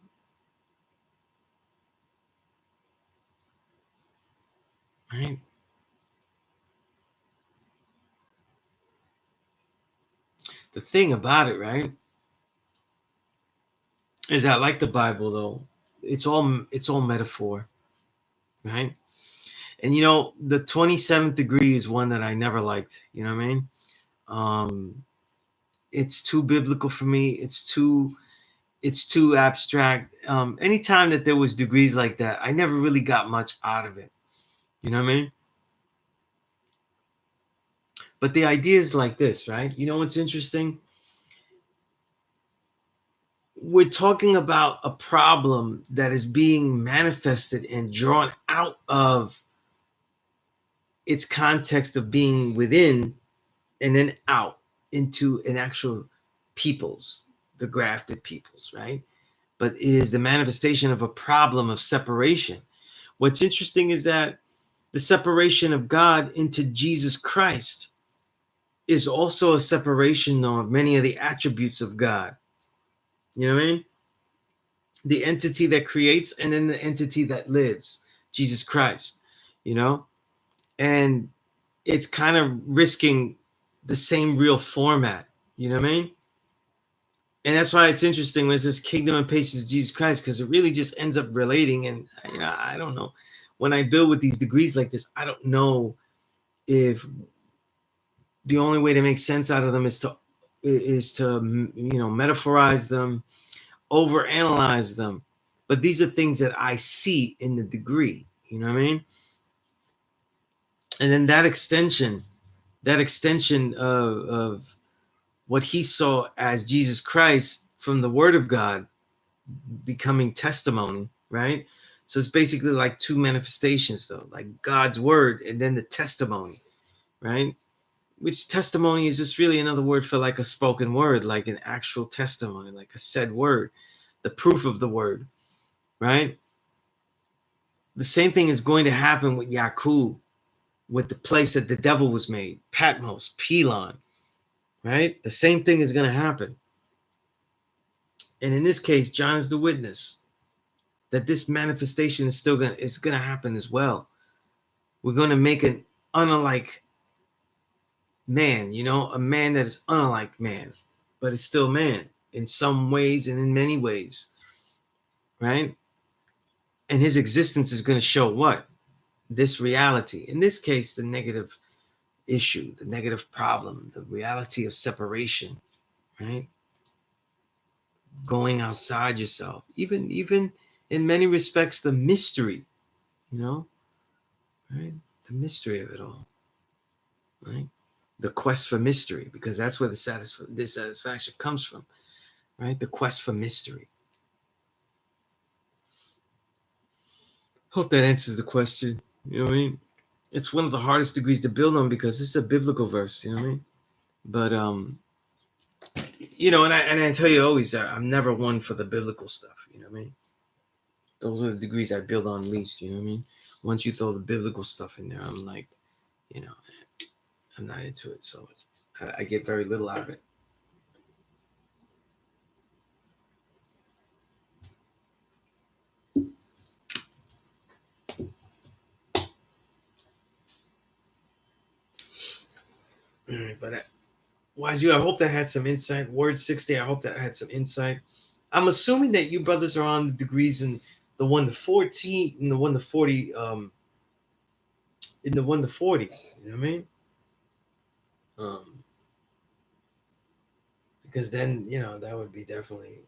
right? The thing about it, right, is that, like the Bible, though, it's all metaphor, right? And the 27th degree is one that I never liked. You know what I mean? Um, it's too biblical for me. It's too abstract. Anytime that there was degrees like that, I never really got much out of it. You know what I mean? But the idea is like this, right? You know what's interesting? We're talking about a problem that is being manifested and drawn out of its context of being within and then out into an actual peoples, the grafted peoples, right? But it is the manifestation of a problem of separation. What's interesting is that the separation of God into Jesus Christ is also a separation, though, of many of the attributes of God. You know what I mean? The entity that creates and then the entity that lives, Jesus Christ, you know? And it's kind of risking the same real format. You know what I mean? And that's why it's interesting when it says kingdom and patience of Jesus Christ, because it really just ends up relating. And I don't know. When I build with these degrees like this, I don't know if the only way to make sense out of them is to metaphorize them, overanalyze them. But these are things that I see in the degree. You know what I mean? And then that extension of what he saw as Jesus Christ from the Word of God becoming testimony, right? So it's basically like two manifestations, though, like God's Word and then the testimony. right? Which testimony is just really another word for like a spoken word, like an actual testimony, like a said word, the proof of the word, right? The same thing is going to happen with Yakub, with the place that the devil was made, Patmos, Pelon, right? The same thing is going to happen. And in this case, John is the witness that this manifestation is still going to happen as well. We're going to make an unlike man, a man that is unlike man, but it's still man in some ways and in many ways, right? And his existence is going to show what? This reality. In this case, the negative issue, the negative problem, the reality of separation, right? Going outside yourself, even in many respects, the mystery, right? The mystery of it all, right? The quest for mystery, because that's where the dissatisfaction comes from, right? The quest for mystery. Hope that answers the question. You know what I mean? It's one of the hardest degrees to build on because it's a biblical verse. You know what I mean? But and I tell you always that I'm never one for the biblical stuff. You know what I mean? Those are the degrees I build on least. You know what I mean? Once you throw the biblical stuff in there, I'm like, I'm not into it. So I get very little out of it. All right, but Wise you, I hope that had some insight. Word 60, I hope that had some insight. I'm assuming that you brothers are on the degrees in the 1 to 14, in the 1 to 40, in the 1 to 40. You know what I mean? Because then, that would be definitely,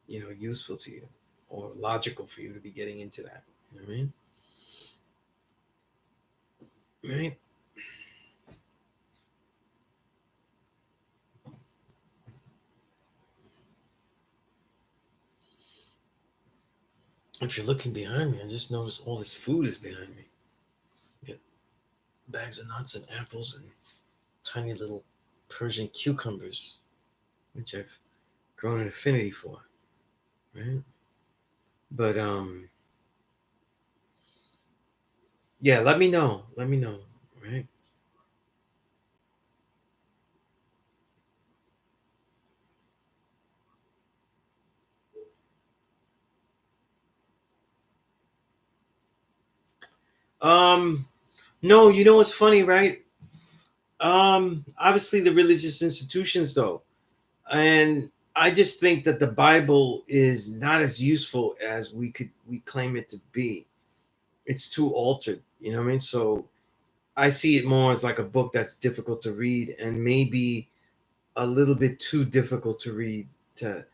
useful to you or logical for you to be getting into that. You know what I mean? Right? If you're looking behind me, I just noticed all this food is behind me. You get bags of nuts and apples and tiny little Persian cucumbers, which I've grown an affinity for. Right? But yeah, let me know. Let me know. Right? No, what's funny, right? Obviously the religious institutions though. And I just think that the Bible is not as useful as we claim it to be. It's too altered, you know what I mean? So I see it more as like a book that's difficult to read and maybe a little bit too difficult to read to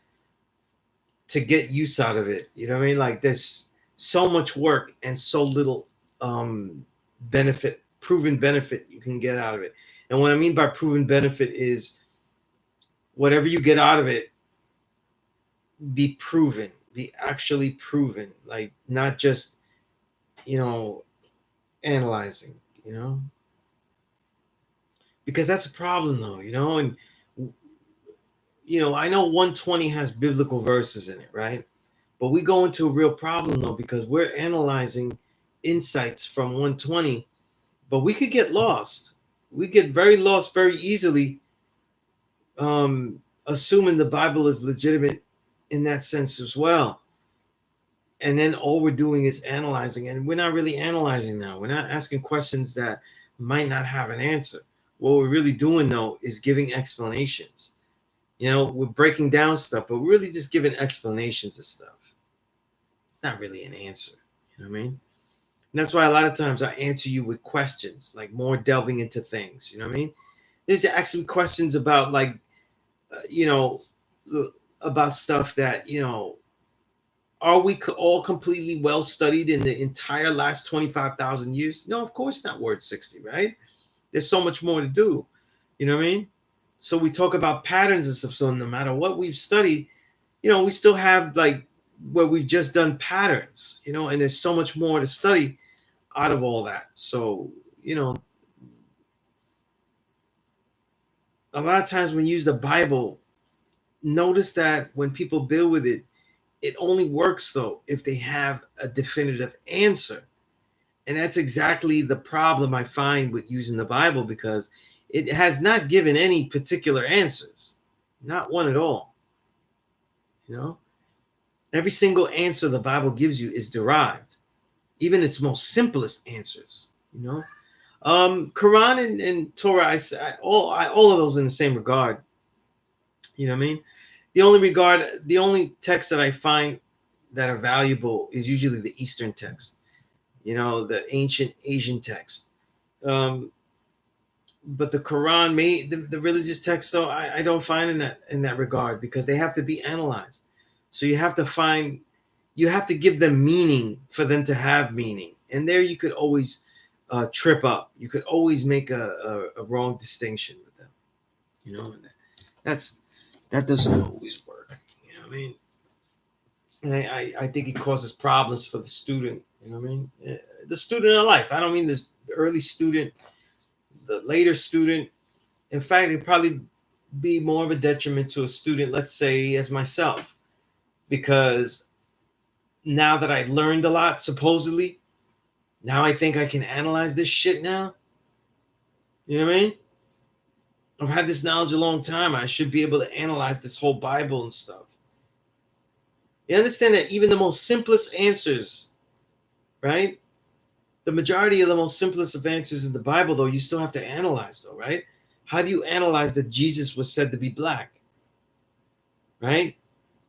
get use out of it. You know what I mean? Like there's so much work and so little proven benefit you can get out of it. And what I mean by proven benefit is whatever you get out of it, be proven, be actually proven, like not just, analyzing, because that's a problem though, and I know 120 has biblical verses in it, right? But we go into a real problem though because we're analyzing insights from 120, but we could get lost. We get very lost very easily, assuming the Bible is legitimate in that sense as well. And then all we're doing is analyzing, and we're not really analyzing now. We're not asking questions that might not have an answer. What we're really doing though is giving explanations. We're breaking down stuff, but we're really just giving explanations of stuff. It's not really an answer. You know what I mean? And that's why a lot of times I answer you with questions, like more delving into things. You know what I mean? There's actually questions about like, you know, about stuff that, are we all completely well studied in the entire last 25,000 years? No, of course not. Word 60, right? There's so much more to do. You know what I mean? So we talk about patterns and stuff. So no matter what we've studied, we still have like where we've just done patterns, and there's so much more to study out of all that. So, a lot of times when you use the Bible, notice that when people build with it, it only works though if they have a definitive answer. And that's exactly the problem I find with using the Bible, because it has not given any particular answers, not one at all. You know, every single answer the Bible gives you is derived, even its most simplest answers. You know, Quran and Torah, all of those in the same regard. You know what I mean? The only text that I find that are valuable is usually the Eastern text. You know, the ancient Asian text. Um, but the Quran, the religious text, though, I don't find in that regard, because they have to be analyzed. So you have to give them meaning for them to have meaning, and there you could always trip up. You could always make a wrong distinction with them. You know, and that's that doesn't always work. You know what I mean? And I think it causes problems for the student. You know what I mean? The student of life. I don't mean this the early student, the later student. In fact, it'd probably be more of a detriment to a student, let's say, as myself, because now that I learned a lot, supposedly, now I think I can analyze this shit now. You know what I mean? I've had this knowledge a long time. I should be able to analyze this whole Bible and stuff. You understand that even the most simplest answers, right? The majority of the most simplest of answers in the Bible, though, you still have to analyze, though, right? How do you analyze that Jesus was said to be black, right?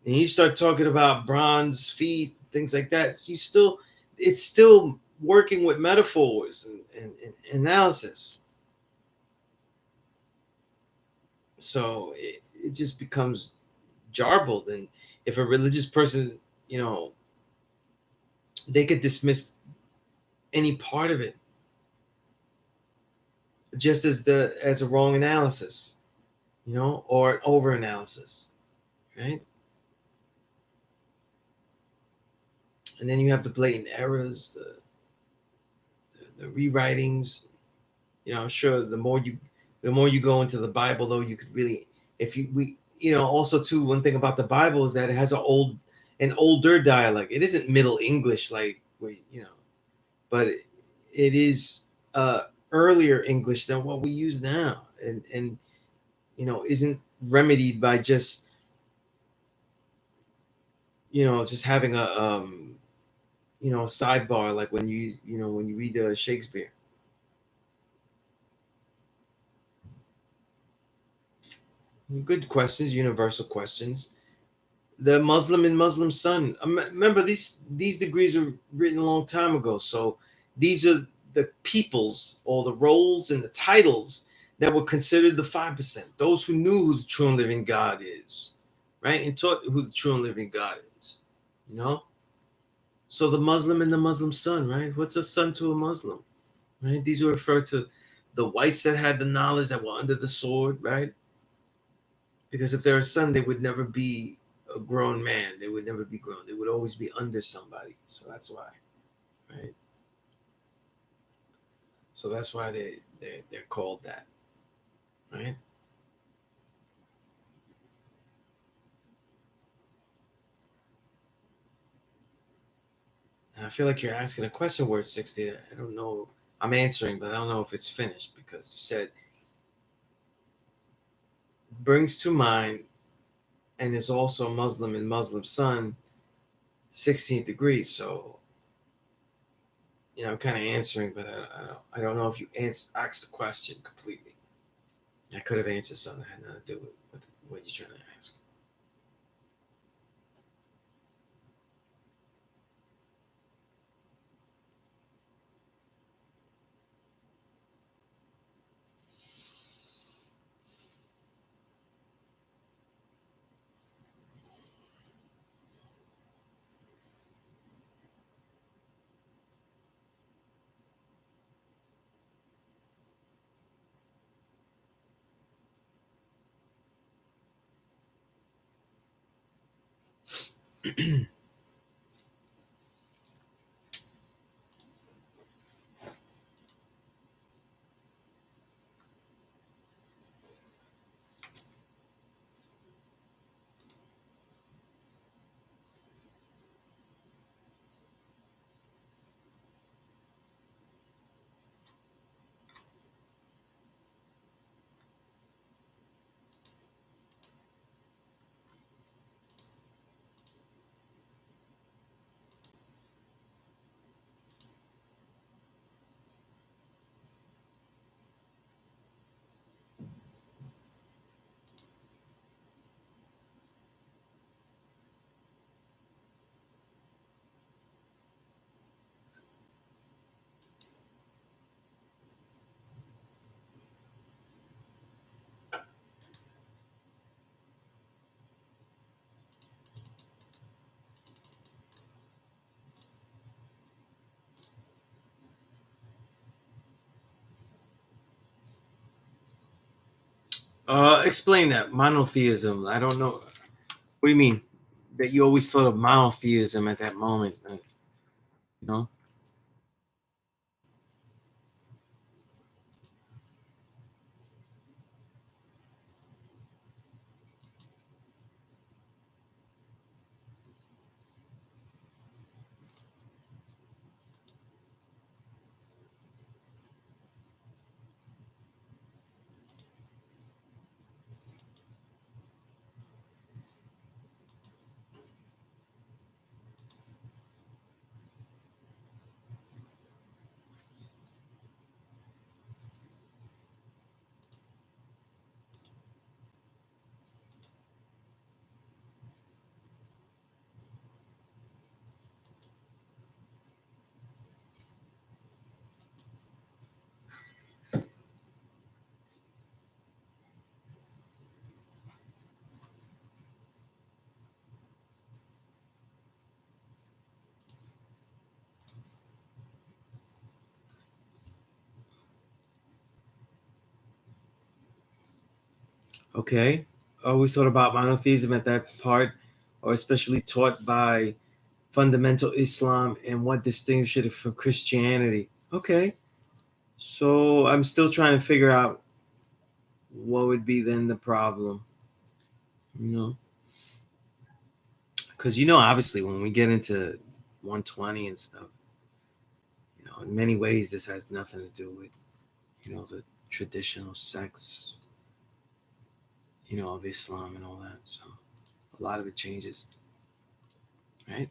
And you start talking about bronze feet, things like that. It's still working with metaphors and analysis. So it just becomes jarbled. And if a religious person, you know, they could dismiss any part of it just as a wrong analysis, you know, or an over analysis, right? And then you have the blatant errors, the rewritings. You know, I'm sure the more you go into the Bible, though, you could really, if you we you know, also too, one thing about the Bible is that it has an older dialect. It isn't Middle English like where, you know, but it is earlier English than what we use now, and you know, isn't remedied by just, you know, just having a you know, a sidebar like when you know, when you read Shakespeare. Good questions, universal questions. The Muslim and Muslim son. Remember, these degrees were written a long time ago. So these are the peoples, or the roles and the titles that were considered the 5%. Those who knew who the true and living God is, right, and taught who the true and living God is. You know. So the Muslim and the Muslim son, right? What's a son to a Muslim, right? These were referred to the whites that had the knowledge, that were under the sword, right? Because if they're a son, they would never be a grown man. They would never be grown. They would always be under somebody. So that's why, right? So that's why they're called that, right? And I feel like you're asking a question, word 60. I don't know. I'm answering, but I don't know if it's finished, because you said brings to mind and is also Muslim and Muslim son, 16th degree. So, you know, I'm kind of answering, but I don't know if you asked the question completely. I could have answered something that had nothing to do with what you're trying to ask. Explain that monotheism. I don't know. What do you mean? That you always thought of monotheism at that moment? You know? Okay. Always thought about monotheism at that part, or especially taught by fundamental Islam and what distinguishes it from Christianity. Okay. So I'm still trying to figure out what would be then the problem, you know? Because, obviously when we get into 120 and stuff, in many ways this has nothing to do with, the traditional sects, of Islam and all that. So a lot of it changes, right?